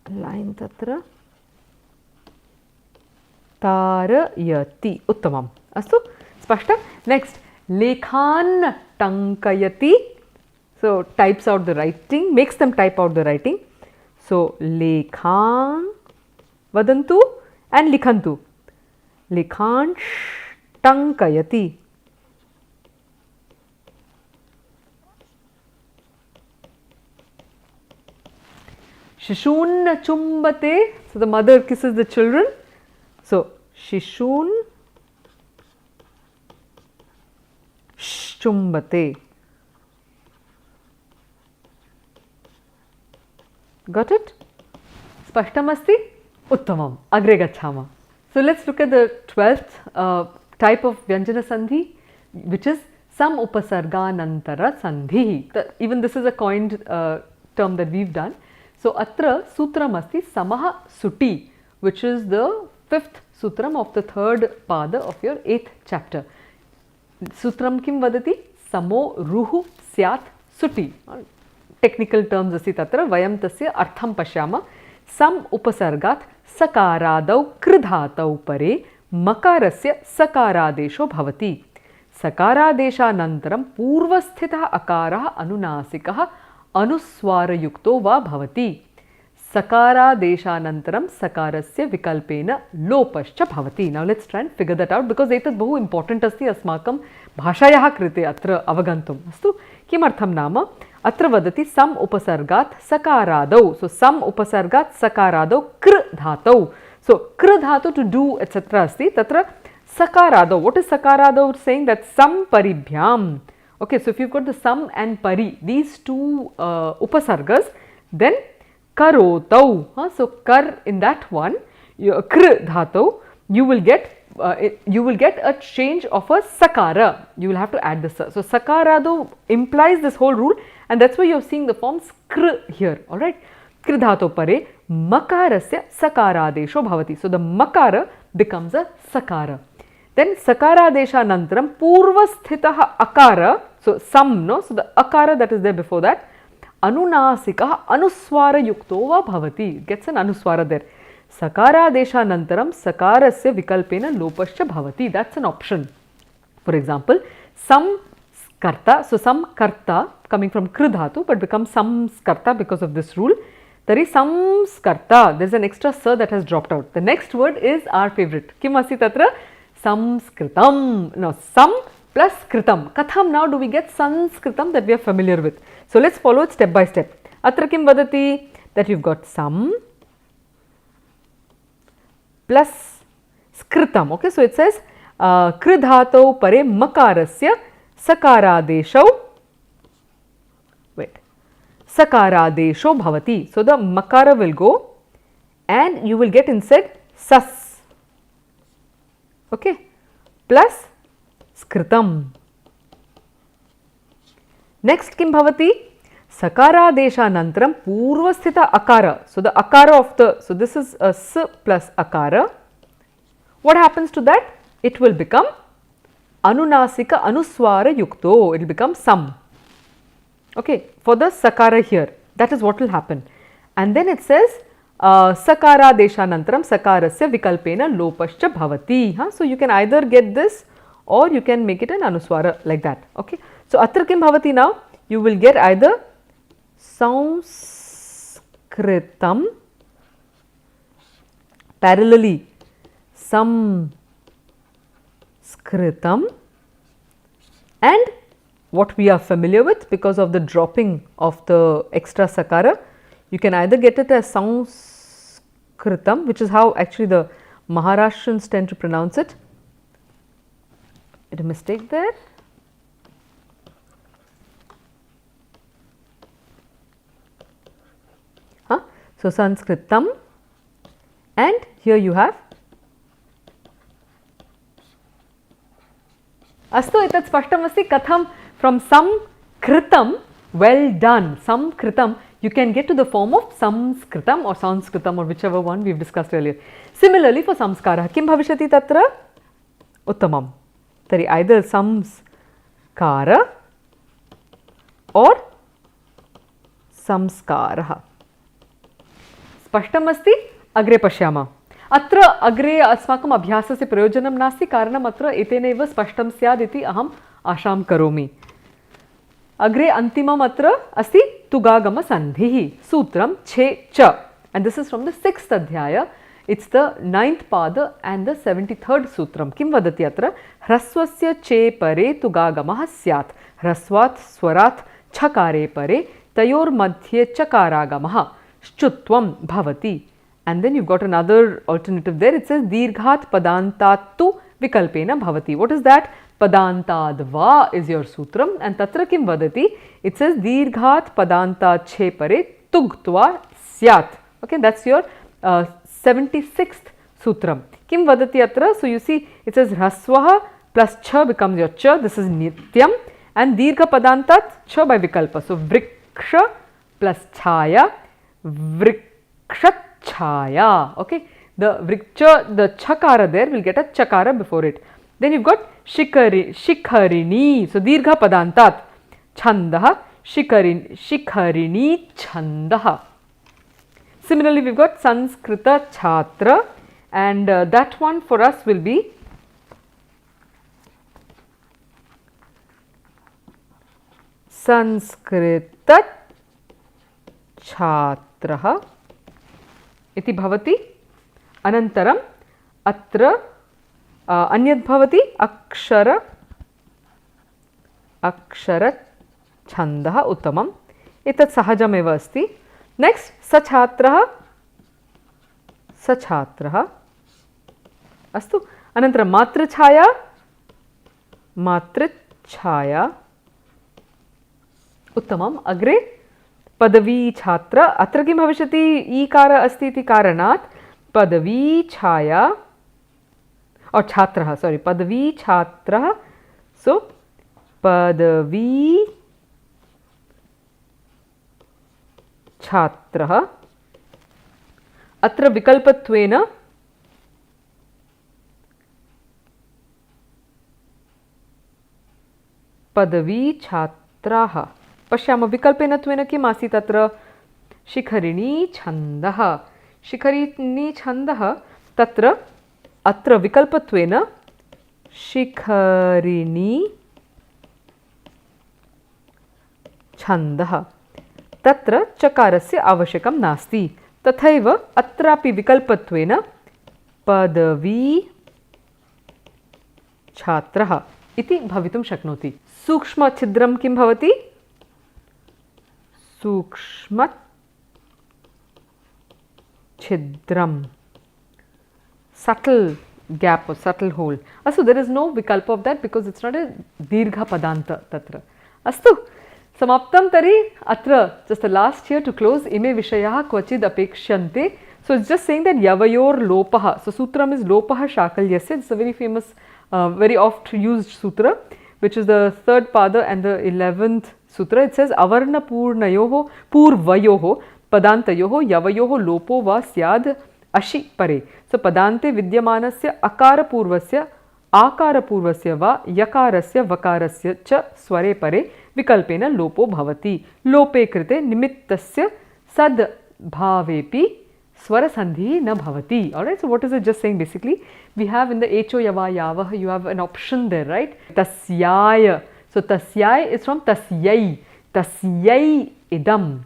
Speaker 1: line tatra. Tarayati. Uttamam. Astu? Spashta? Next. Lekhan tankayati. So types out the writing, makes them type out the writing. So lekhan vadantu and likhantu. Lekhan tankayati. Shishun chumbate. So the mother kisses the children. So shishun chumbate. Got it? Spashtamasti? Uttamam. Agre gachhama. So let's look at the 12th type of Vyanjana Sandhi, which is Sam Upasarganantara Sandhi. Even this is a coined term that we've done. So Atra Sutram Asti Samaha Suti, which is the 5th Sutram of the 3rd Pada of your 8th chapter. Sutram kim vadati? Samo Ruhu Syat Suti. Technical terms asti tatra vayam tasya artham pashyama. Sam upasargat sakaradau kridhatau pare makarasya sakaradesho bhavati. Sakaradeshanantaram purvasthitah akarah anunasikah anuswarayukto va bhavati. Sakaradeshanantaram sakarasya vikalpena lopascha bhavati. Now let's try and figure that out, because etat bahu important asti asmakam bhashayah krite atra avagantum. Astu kimartham nama अत्र वदति सम उपसर्गात् सकारादौ. So सम उपसर्गात् सकारादौ कृ धातौ. So कृ धातु to do etc. अस्ति. तत्र sakaradau. What is sakaradau saying? That sam paribhyam. Okay, so if you've got the sam and pari, these two upasargas, then karotau. So kar in that one, kr dhatu, you will get a change of a sakara. You will have to add the sa. So sakarado implies this whole rule, and that's why you're seeing the form skr here. All right. Kr dhatu pare makarasya sakaradesho bhavati. So the makara becomes a sakara. Then sakaradesha nantaram purvasthitah akara. So sam, no. So the akara that is there before that, anunasika anuswara yukto va bhavati. Gets an anuswara there. Sakaradesha nantaram sakarasya vikalpena lopascha bhavati. That's an option. For example, sam karta. So sam karta coming from kr dhatu but becomes sam karta because of this rule. There is sam karta. There is an extra sa that has dropped out. The next word is our favorite. Kim asti tatra? Samskritam. No, sam plus kritam. Katham now do we get sanskritam that we are familiar with. So let's follow it step by step. Atra kim vadati? That you've got sam plus skritam. Okay, so it says kr dhato pare makarasya sakaradesho. Wait. Sakaradesho bhavati. So the makara will go and you will get instead sas. Okay, plus skritam. Next kim bhavati? Sakaradesha nantaram purvasthita akara. So the akara of the, so this is a s plus akara. What happens to that? It will become anunasika anuswara yukto. It will become sam. Okay, for the sakara here, that is what will happen. And then it says sakaradesha nantaram sakarasya vikalpena lopascha bhavati. So you can either get this or you can make it an anuswara like that. Okay, so atra kim bhavati now? You will get either sanskritam, parallelly samskritam, and what we are familiar with because of the dropping of the extra sakara, you can either get it as sanskritam, which is how actually the Maharashtrians tend to pronounce it. Is a mistake there? So sanskritam, and here you have अस्तु एतत् स्पष्टमस्ति कथं from some कृतं well done some kritam you can get to the form of samskritam or sanskritam or whichever one we've discussed earlier. Similarly for samskarah kim bhavishyati tatra uttamam tari either samskara or samskarah. स्पष्टम् अस्ति अग्रे पश्यामः. अत्र अग्रे अस्माकम् अभ्यासस्य प्रयोजनं नास्ति कारणम् अत्र एतेनैव स्पष्टं स्यात् इति अहम् आशां करोमि. अग्रे अन्तिमम् अत्र अस्ति तुगागमसन्धिः सूत्रं छे च and this is from the 6th adhyaya. It's the 9th pada and the 73rd sutram. Kim vadati atra hraswasya che pare tugagamah syat hraswat swarat chakare pare tayor madhye chakaragamah shchutvam bhavati. And then you've got another alternative there. It says dirghat padantattu vikalpena bhavati. What is that? Padantadva is your sutram and tatra kim vadati? It says dirghat padanta che pare tugtva syat. Okay, that's your 76th sutram. Kim vadati atra? So you see it says hraswaha plus cha becomes your cha. This is nityam and dirgha padantat cha by vikalpa. So vriksha plus chaya vrikshat chaya. Okay, the vriksha, the chakara there will get a chakara before it. Then you've got shikharini. So dirgha padantat chandah shikharini chandah. Similarly, we've got Sanskrita chhatra and that one for us will be Sanskrita chhatrah iti bhavati. Anantaram atra अन्यद् भवति अक्षर छन्दः उत्तमम्. एतत् सहजमेव अस्ति. Next सछात्रः अस्तु. अनन्तरं मातृछाया उत्तमम्. अग्रे पदवी छात्र. अत्र किं भविष्यति ईकार अस्ति इति कारणात् पदवी छाया और छात्रः सॉरी पदवी छात्रः. सो पदवी छात्रः. अत्र विकल्पत्वेन पदवी छात्राः. पश्यामः विकल्पेन त्वेन किम् आसीत् अत्र शिखरिणी छन्दः. शिखरिणी छन्दः तत्र अत्र विकल्पत्वेन शिखरिणी छन्दः. तत्र चकारस्य आवश्यकं नास्ति. तथैव अत्रापि विकल्पत्वेन पदवी छात्रः इति भवितुं शक्नोति. सूक्ष्मछिद्रं किं भवति? सूक्ष्मछिद्रं subtle gap or subtle hole. Astu, there is no vikalpa of that because it's not a dirgha padanta tatra. Astu, samaptam tari atra. Just the last here to close. Ime vishayah kvachid apekshante. So it's just saying that yavayor lopaha. So sutram is lopaha shakalyasya. It's a very famous, very oft used sutra, which is the 3rd pada and the 11th sutra. It says avarna purnayoho purvayoho padantayoho yavayoho lopo va syad ashi pare. So padante vidyamanasya akarapurvasya आकारपूर्वस्य वा यकारस्य वकारस्य च स्वरे परे विकल्पेन लोपो भवति. लोपे कृते निमित्तस्य सद्भावेपि स्वरसन्धिः न भवति. Alright, so what is it just saying? Basically we have in the echo yava yavah, you have an option there, right? Tasyaya. So tasyai is from tasyai. Tasyai idam.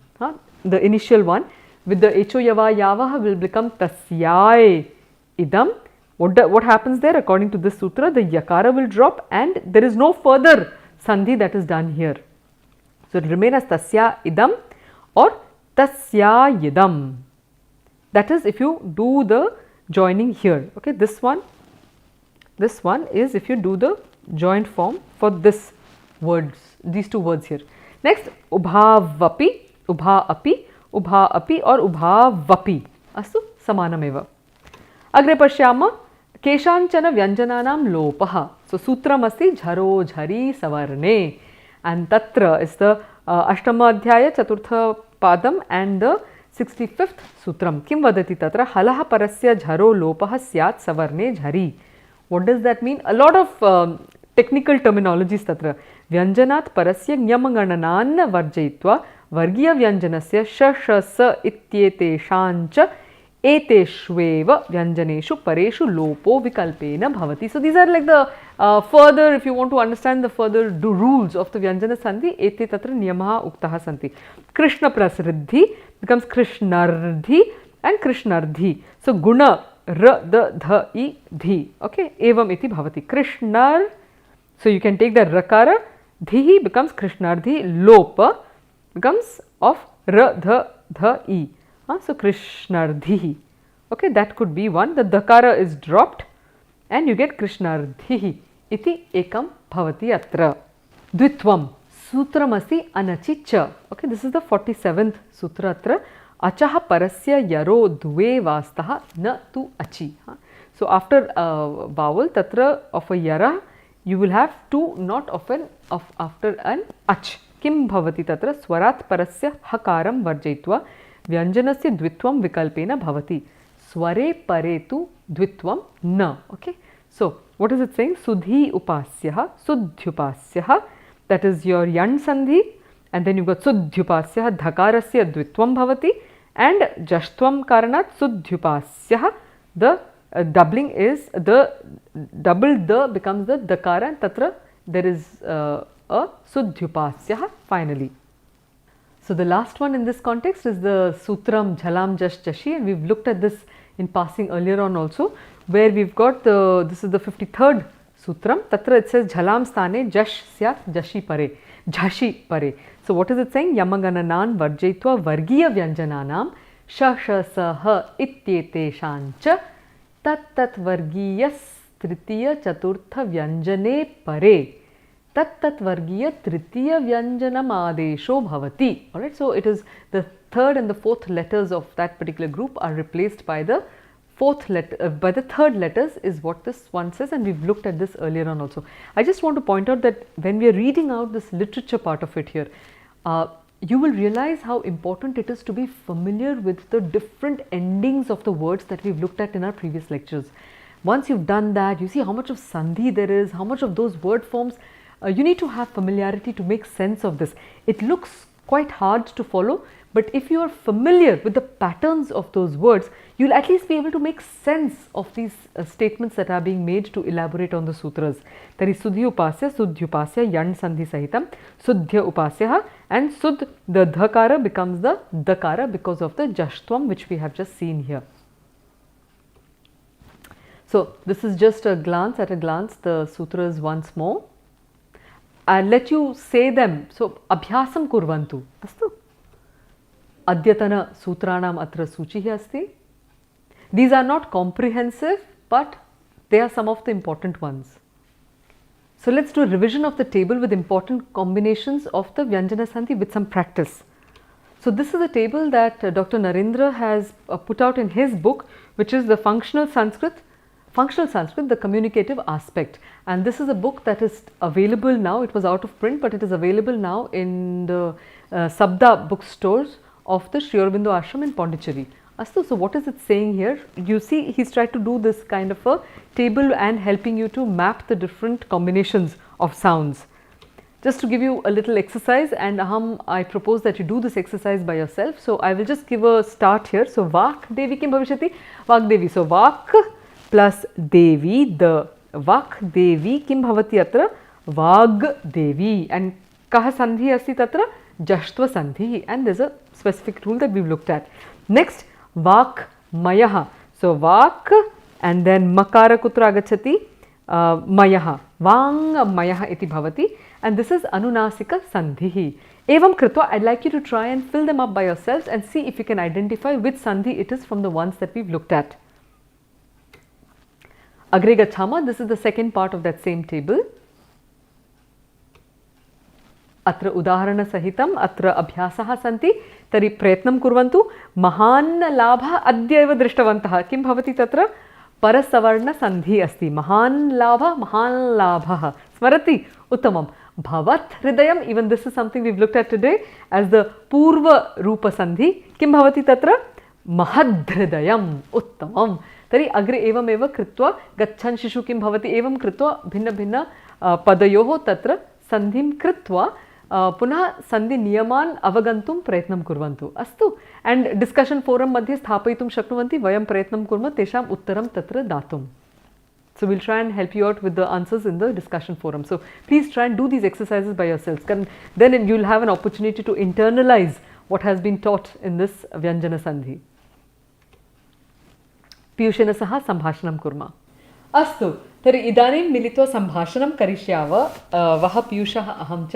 Speaker 1: The initial one with the echo yava yavah will become tasyai idam. What happens there? According to this sutra, the yakara will drop and there is no further sandhi that is done here. So it will remain as tasya idam or tasya yidam. That is if you do the joining here. Okay, this one is if you do the joint form for this words, these two words here. Next, ubhavapi, ubha api or ubhavapi. Astu samanameva. Agre pashyama. केषाञ्चन व्यञ्जनानां लोपः. सो सूत्रमस्ति झरो झरि सवर्णे. And tatra is the Ashtamaadhyaya Chaturtha Padam and the 65th Sutram. Kim vadati tatra halaha parasya jharo lopaha syat savarne jhari. What does that mean? A lot of technical terminologies tatra. Vyanjanat parasya nyamaganananna varjayitva vargiya vyanjanasya sha sha sa ityeteshancha eteshveva vyanjaneshu pareshu lopo vikalpena bhavati. So these are like the further, if you want to understand the further rules of the Vyanjana Sandhi, ete tatra niyamaha uktaha santi. Krishna prasriddhi becomes Krishnardhi and Krishnardhi. So guna ra da dha I dhi. Okay, evam iti bhavati. Krishnar. So you can take the rakara. Dhihi becomes Krishnardhi. Lopa becomes of ra dha dha I. So Krishnardhihi. Okay, that could be one. The dakara is dropped and you get Krishnardhihi. Iti ekam bhavati atra. Dvitvam. Sutramasi anachicha. Okay, this is the 47th sutra atra. Achaha parasya yaro dve vastaha na tu achi. So after vowel tatra of a yara, you will have two not of after an ach. Kim bhavati tatra swarat parasya hakaram varjayitva vyanjanasya dvitvam vikalpena bhavati. Sware paretu dvitvam na. Okay. So what is it saying? Sudhi upasyaha, sudhyupasyaha. That is your yan sandhi. And then you got sudhyupasyaha, dhakarasya dvitvam bhavati. And jashtvam karanat sudhyupasyaha. The doubling is the double the becomes the dakara. Tatra there is a sudhyupasyaha finally. So the last one in this context is the Sutram Jhalam Jash Jashi, and we've looked at this in passing earlier on also, where we've got this is the 53rd Sutram. Tatra it says Jhalam Sthane Jash Syat Jashi Pare, Jashi Pare. So what is it saying? Yamagananan Varjayitva Vargiya Vyanjananam Sha Sha Sa Ha Ityeteshancha Tat Tat Vargiyas Tritiya Chaturtha Vyanjane Pare. Tat tat vargiya tritiya vyanjanam adesho bhavati. Alright, so it is the third and the fourth letters of that particular group are replaced by the fourth letter, by the third letters is what this one says, and we've looked at this earlier on also. I just want to point out that when we are reading out this literature part of it here, you will realize how important it is to be familiar with the different endings of the words that we've looked at in our previous lectures. Once you've done that, you see how much of sandhi there is, how much of those word forms. You need to have familiarity to make sense of this. It looks quite hard to follow, but if you are familiar with the patterns of those words, you will at least be able to make sense of these statements that are being made to elaborate on the sutras. That is Sudhi Upasya, Sudhyupasya, Yan Sandhi Sahitam, Sudhya Upasyaha, and Sudh, the Dhakara becomes the Dakara because of the Jashtvam which we have just seen here. So this is just a glance, at a glance, the sutras once more. I'll let you say them. So, abhyasam kurvantu. Astu. Adyatana sutranam atra suchihi asti. These are not comprehensive, but they are some of the important ones. So, let's do a revision of the table with important combinations of the Vyanjana Sandhi with some practice. So, this is a table that Dr. Narendra has put out in his book, which is the Functional Sanskrit, the communicative aspect, and this is a book that is available now. It was out of print, but it is available now in the Sabda bookstores of the Sri Aurobindo Ashram in Pondicherry. Astu, so what is it saying here? You see, he's tried to do this kind of a table and helping you to map the different combinations of sounds. Just to give you a little exercise, and I propose that you do this exercise by yourself. So I will just give a start here. So Vak Devi kim bhavishyati? Vak Devi. So Vak plus Devi, the Vak Devi kim bhavati atra? Vag Devi, and kaha sandhi asti tatra? Jashtva sandhi, and there is a specific rule that we have looked at. Next, Vak Mayaha. So Vak and then Makara kutra agachati? Mayaha. Vang Mayaha iti bhavati, and this is Anunasika sandhi. Evam kritva, I'd like you to try and fill them up by yourselves and see if you can identify which sandhi it is from the ones that we've looked at. Agre gachhama, this is the second part of that same table. Atra udaharana sahitam, atra abhyasaha santi, tari prayatnam kurvantu. Mahan labha adya eva drishtavantah. Kim bhavati tatra? परसवर्णसन्धिः अस्ति महान् लाभः स्मरति उत्तमं भवत् हृदयम् even this is something we looked at today as the purvarupasandhi किं भवति तत्र महद्धृदयम् उत्तमं तर्हि अग्रे एवमेव कृत्वा गच्छन् शिशु किं भवति एवं कृत्वा भिन्न पदयोः तत्र सन्धिं कृत्वा पुनः सन्धिनियमान् अवगन्तुं प्रयत्नं कुर्वन्तु अस्तु एण्ड् डिस्कशन् फोरम् मध्ये स्थापयितुं शक्नुवन्ति वयं प्रयत्नं कुर्मः तेषाम् उत्तरं तत्र दातुं. So we'll try and help you out with the answers in the discussion forum. So please try and do these exercises by yourselves. Then you'll have an opportunity to internalize what has been taught in this Vyanjana Sandhi. पीयूषेण सह सम्भाषणं कुर्मः. अस्तु तर्हि इदानीं मिलित्वा सम्भाषणं करिष्यावः वः पीयूषः अहं च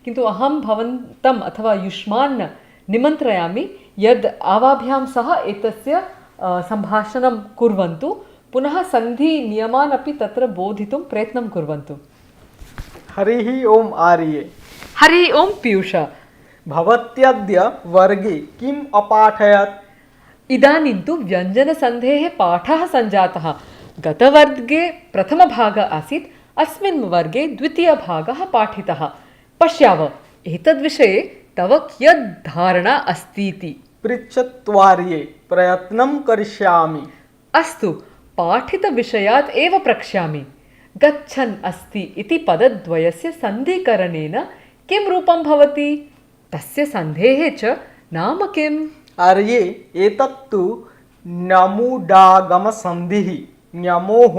Speaker 1: किन्तु अहं भवन्तम् अथवा युष्मान् निमन्त्रयामि यद् आवाभ्यां सह एतस्य सम्भाषणं कुर्वन्तु पुनः सन्धिनियमान् अपि तत्र बोधितुं प्रयत्नं कुर्वन्तु.
Speaker 2: हरिः ओम् आर्ये.
Speaker 1: हरिः ओम् पीयूष.
Speaker 2: भवत्यद्य वर्गे किम् अपाठयत्?
Speaker 1: इदानीं तु व्यञ्जनसन्धेः पाठः सञ्जातः. गतवर्गे प्रथमभागः आसीत् अस्मिन् वर्गे द्वितीयभागः पाठितः. पश्याव एतद्विषये तव कियत् धारणा अस्तीति.
Speaker 2: पृच्छत्वार्ये प्रयत्नं करिष्यामि.
Speaker 1: अस्तु पाठितविषयात् एव प्रक्ष्यामि. गच्छन् अस्ति इति पदद्वयस्य सन्धिकरणेन किं रूपं भवति? तस्य सन्धेः च नाम किम्?
Speaker 2: आर्ये एतत्तु ञमुडागमसन्धिः. ञमोः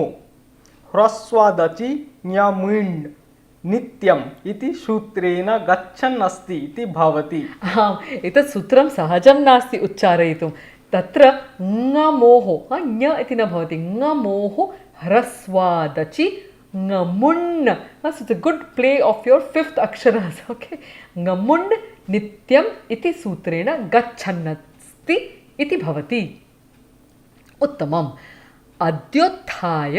Speaker 2: ह्रस्वादचि ञमुण् नित्यम् इति सूत्रेण गच्छन् अस्ति इति भवति.
Speaker 1: आम् एतत् सूत्रं सहजं नास्ति उच्चारयितुं. तत्र ङमोः ञ इति न भवति. ङमोः ह्रस्वादचि ङमुण्. It's a good play of your fifth अक्षरस्. ओके ङमुण् नित्यम् इति सूत्रेण गच्छन्नस्ति इति भवति. उत्तमम्. अद्योत्थाय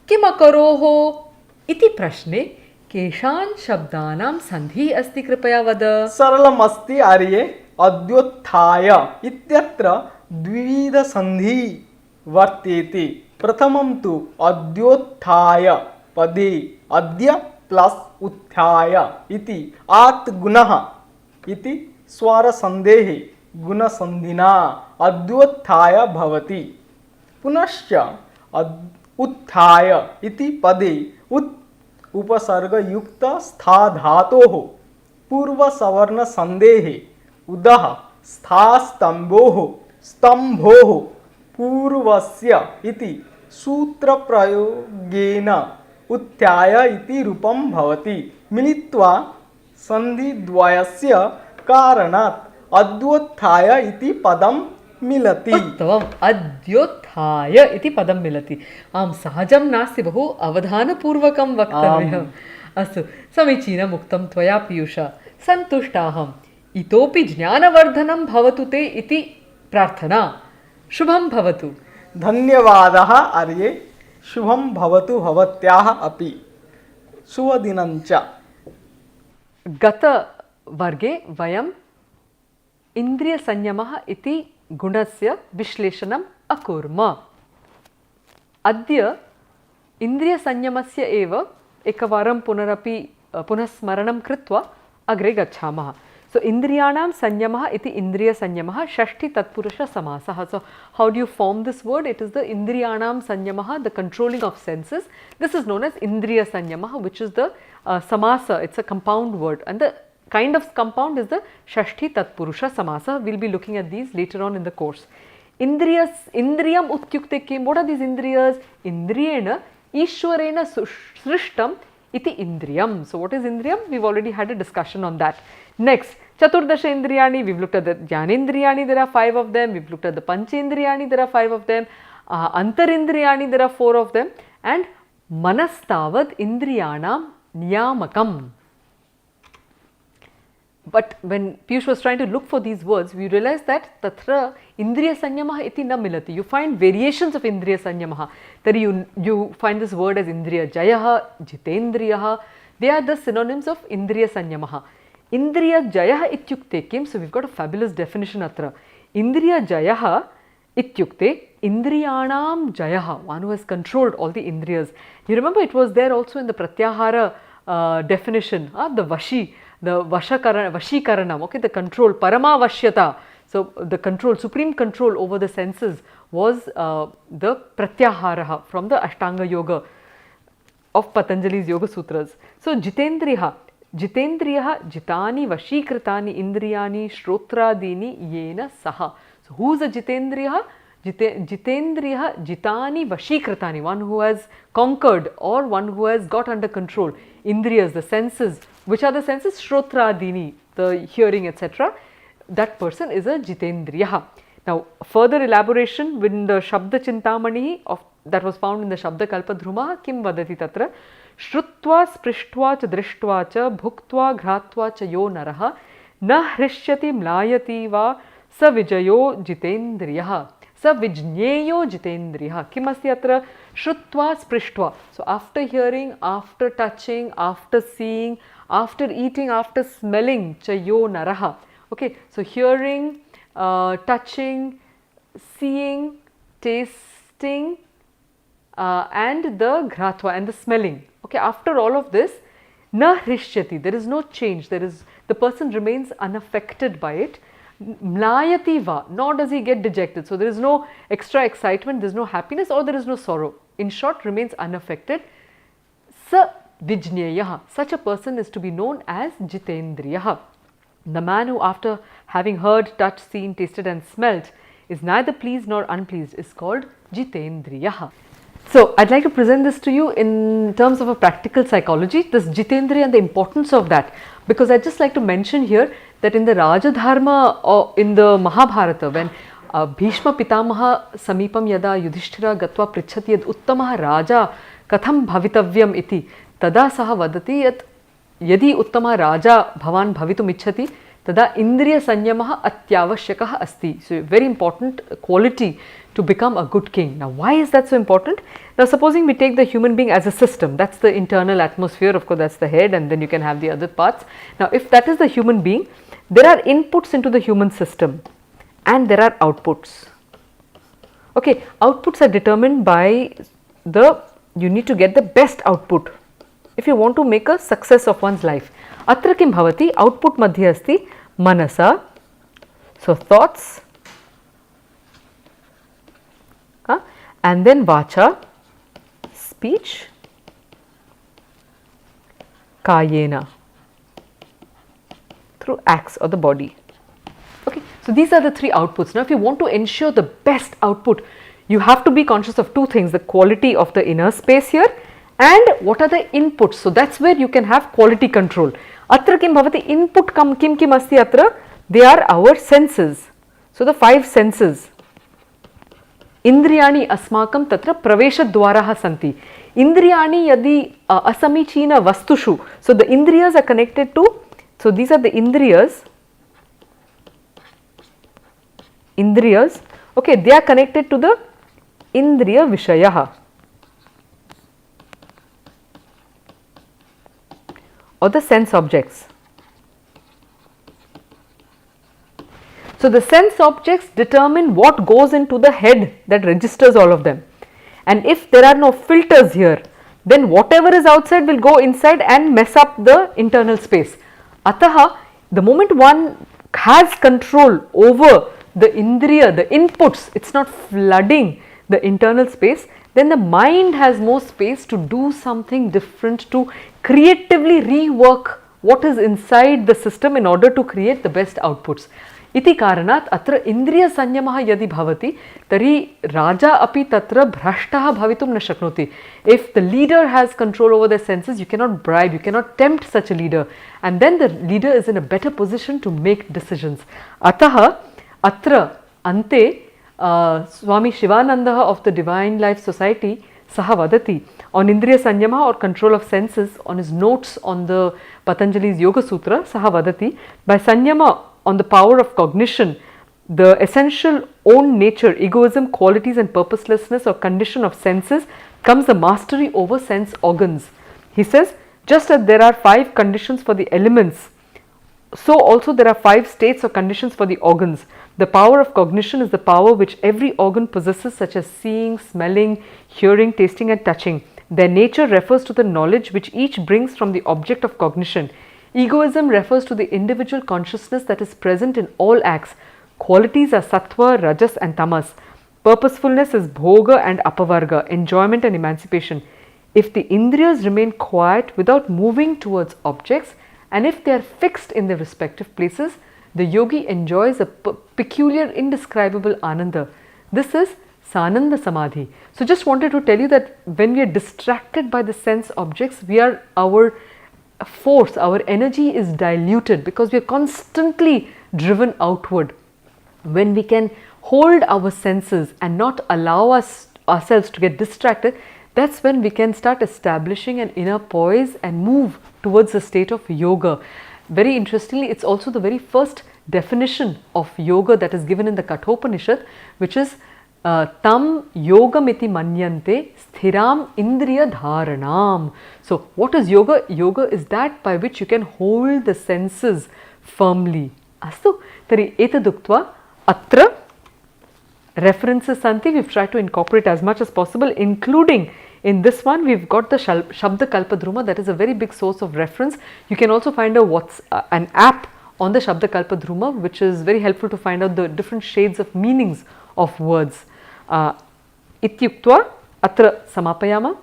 Speaker 1: किम् अकरोः इति प्रश्ने केषां शब्दानां सन्धिः अस्ति कृपया वद.
Speaker 2: सरलम् अस्ति आर्ये. अद्योत्थाय इत्यत्र द्विविधसन्धिः वर्तेते. प्रथमं तु अद्योत्थाय पदे अद्य प्लस उत्थाय इति आत् गुणः इति स्वरसन्धेः गुणसन्धिना अद्योत्थाय भवति. पुनश्च उत्थाय इति पदे उपसर्गयुक्त स्था धातोः पूर्वसवर्णसन्धेः उदः स्थास्तम्भोः स्तम्भोः पूर्वस्य इति सूत्रप्रयोगेन उत्थाय इति रूपं भवति. मिलित्वा सन्धिद्वयस्य कारणात् अद्योत्थाय इति पदं मिलति.
Speaker 1: उत्तमम्. अद्योत्थाय इति पदं मिलति. आं सहजं नास्ति बहु अवधानपूर्वकं वक्तव्यम्. अस्तु समीचीनम् उक्तं त्वया पीयूष. सन्तुष्टाहम्. इतोपि ज्ञानवर्धनं भवतु ते इति प्रार्थना. शुभं भवतु.
Speaker 2: धन्यवादः आर्ये. शुभं भवतु भवत्याः अपि. शुभदिनञ्च.
Speaker 1: गतवर्गे वयम् इन्द्रियसंयमः इति गुणस्य विश्लेषणम् अकुर्म. अद्य इन्द्रियसंयमस्य एव एकवारं पुनः स्मरणं कृत्वा अग्रे गच्छामः. So indriyanam sanyamah iti indriya sanyamah shashti tatpurusha samasah. So how do you form this word? It is the indriyanam sanyamah, the controlling of senses. This is known as indriya sanyamah, which is the samasa. It's a compound word, and the kind of compound is the shashti tatpurusha samasa. We'll be looking at these later on in the course. Indriyam utyukte kim. What are these indriyas? Indriyena ishwarena srishtam iti indriyam. So what is indriyam? We've already had a discussion on that. Next, Chaturdasha Indriyani, we've looked at the Jnanendriyani, there are 5 of them. We've looked at the Panchendriyani, there are 5 of them. Antarindriyani, there are 4 of them. And Manastavad Indriyanam Niyamakam. But when Piyush was trying to look for these words, we realized that Tatra Indriya Sanyamah iti na milati. You find variations of Indriya Sanyamah. That you find this word as Indriya Jayaha, Jitendriyaha. They are the synonyms of Indriya Sanyamah. Indriya Jayaha ityukte kim. So we've got a fabulous definition atra. Indriya Jayaha Ityukte indriyanam jayaha, one who has controlled all the indriyas. You remember it was there also in the pratyahara definition, the vashi, the vashikaranam, okay, the control, paramavashyata. So the control, supreme control over the senses was the pratyahara from the Ashtanga Yoga of Patanjali's Yoga Sutras. So jitendriya jitani vashikritani indriyani shrotradini yena saha. So who is a jitendriya? Jitendriya jitani vashikritani, one who has conquered or one who has got under control indriyas, the senses. Which are the senses? Shrotradini, the hearing, etc. That person is a jitendriya. Now further elaboration with the Shabda Chintamani of that was found in the Shabda Kalpadhruma. Kim vadati tatra shrutva sprishtva cha drishtva cha bhuktva ghratva cha yo naraha na hrishyati mlayati va sa vijayo jitendriya sa vijneyo jitendriya. Kim asti atra shrutva sprishtva. So after hearing, after touching, after seeing, after eating, after smelling cha yo naraha. Okay, so hearing, touching, seeing, tasting, and the gratva and the smelling. Okay, after all of this, na hrishyati, there is no change, the person remains unaffected by it. Mlayati va, nor does he get dejected. So there is no extra excitement, there is no happiness, or there is no sorrow. In short, remains unaffected. Sa vijneyaha, such a person is to be known as jitendriyaha. The man who, after having heard, touched, seen, tasted and smelt, is neither pleased nor unpleased, is called jitendriyaha. So I'd like to present this to you in terms of a practical psychology, this jitendriya and the importance of that, because I'd just like to mention here that in the Rajadharma or in the Mahabharata, when Bhishma Pitamaha Samipam yada Yudhishthira gatva pritchati yad uttamaha raja katham bhavitavyam iti tada saha vadati yat यदि उत्तम राजा भवान भवितुम इच्छति तदा इंद्रिय संयमः अत्यावश्यकः अस्ति. So very important quality to become a good king. Now why is that so important? Now supposing we take the human being as a system, that's the internal atmosphere, of course that's the head, and then you can have the other parts. Now if that is the human being, there are inputs into the human system and there are outputs. Okay, outputs are determined by you need to get the best output if you want to make a success of one's life. Atra kim bhavati, output madhye asti manasa, so thoughts, and then vacha, speech, kayena, through acts or the body. Okay, so these are the three outputs. Now if you want to ensure the best output, you have to be conscious of two things: the quality of the inner space here and what are the inputs. So that's where you can have quality control. Atra kim bhavati, input kim asti atra, they are our senses. So the five senses. Indriyani asmakam tatra pravesha dwaraha santi. Indriyani yadi asamichina vastushu. So the indriyas are connected to, so these are the indriyas. Okay, they are connected to the indriya vishayaha, or the sense objects. So the sense objects determine what goes into the head that registers all of them. And if there are no filters here, then whatever is outside will go inside and mess up the internal space. Ataha, the moment one has control over the indriya, the inputs, it's not flooding the internal space, then the mind has more space to do something different, to creatively rework what is inside the system in order to create the best outputs. Iti karanat atra indriya sanyamah yadi bhavati tari raja api tatra bhrashtaha bhavitum na shaknoti. If the leader has control over their senses, you cannot bribe, you cannot tempt such a leader, and then the leader is in a better position to make decisions. Ataha atra ante Swami Shivananda of the Divine Life Society saha vadati on indriya sanyama or control of senses, on his notes on the Patanjali's Yoga Sutra, saha vadati, by sanyama on the power of cognition, the essential own nature, egoism, qualities and purposelessness or condition of senses, comes the mastery over sense organs. He says, just as there are 5 conditions for the elements So also there are 5 states or conditions for the organs. The power of cognition is the power which every organ possesses, such as seeing, smelling, hearing, tasting and touching. Their nature refers to the knowledge which each brings from the object of cognition. Egoism refers to the individual consciousness that is present in all acts. Qualities are sattva, rajas and tamas. Purposefulness is bhoga and apavarga, enjoyment and emancipation. If the indriyas remain quiet without moving towards objects, and if they are fixed in their respective places, the yogi enjoys a peculiar, indescribable ananda. This is sananda samadhi. So just wanted to tell you that when we are distracted by the sense objects, our force, our energy is diluted because we are constantly driven outward. When we can hold our senses and not allow ourselves to get distracted, that's when we can start establishing an inner poise and move towards a state of yoga. Very interestingly, it's also the very first definition of yoga that is given in the Kathopanishad, which is tam yogamiti manyante sthiram indriya dharanam. So what is yoga? Yoga is that by which you can hold the senses firmly. Astu tari etaduktva atra references santi, we've tried to incorporate as much as possible, including in this one we've got the Shabda Kalpadruma, that is a very big source of reference. You can also find an app on the Shabda Kalpadruma which is very helpful to find out the different shades of meanings of words. Ityuktva atra samapayama.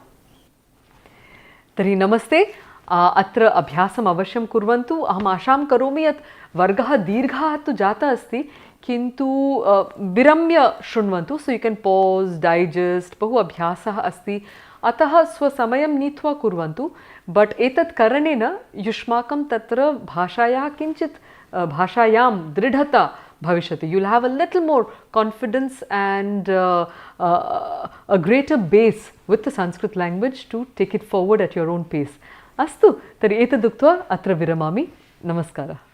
Speaker 1: Tari namaste. अत्र अभ्यासम् अवश्यं कुर्वन्तु. अहम् आशां करोमि यत् वर्गः दीर्घः तु जातः अस्ति, किन्तु विरम्य शृण्वन्तु. So you can pause, digest, बहु अभ्यासः अस्ति, अतः स्वसमयं नीत्वा कुर्वन्तु. बट एतत् करणेन युष्माकं तत्र भाषायाः किञ्चित् भाषायां दृढता भविष्यति. You will have a little more confidence and a greater base with the Sanskrit language to take it forward at your own pace. अस्तु, तर्हि एतदुक्त्वा अत्र विरमामि. नमस्कारः.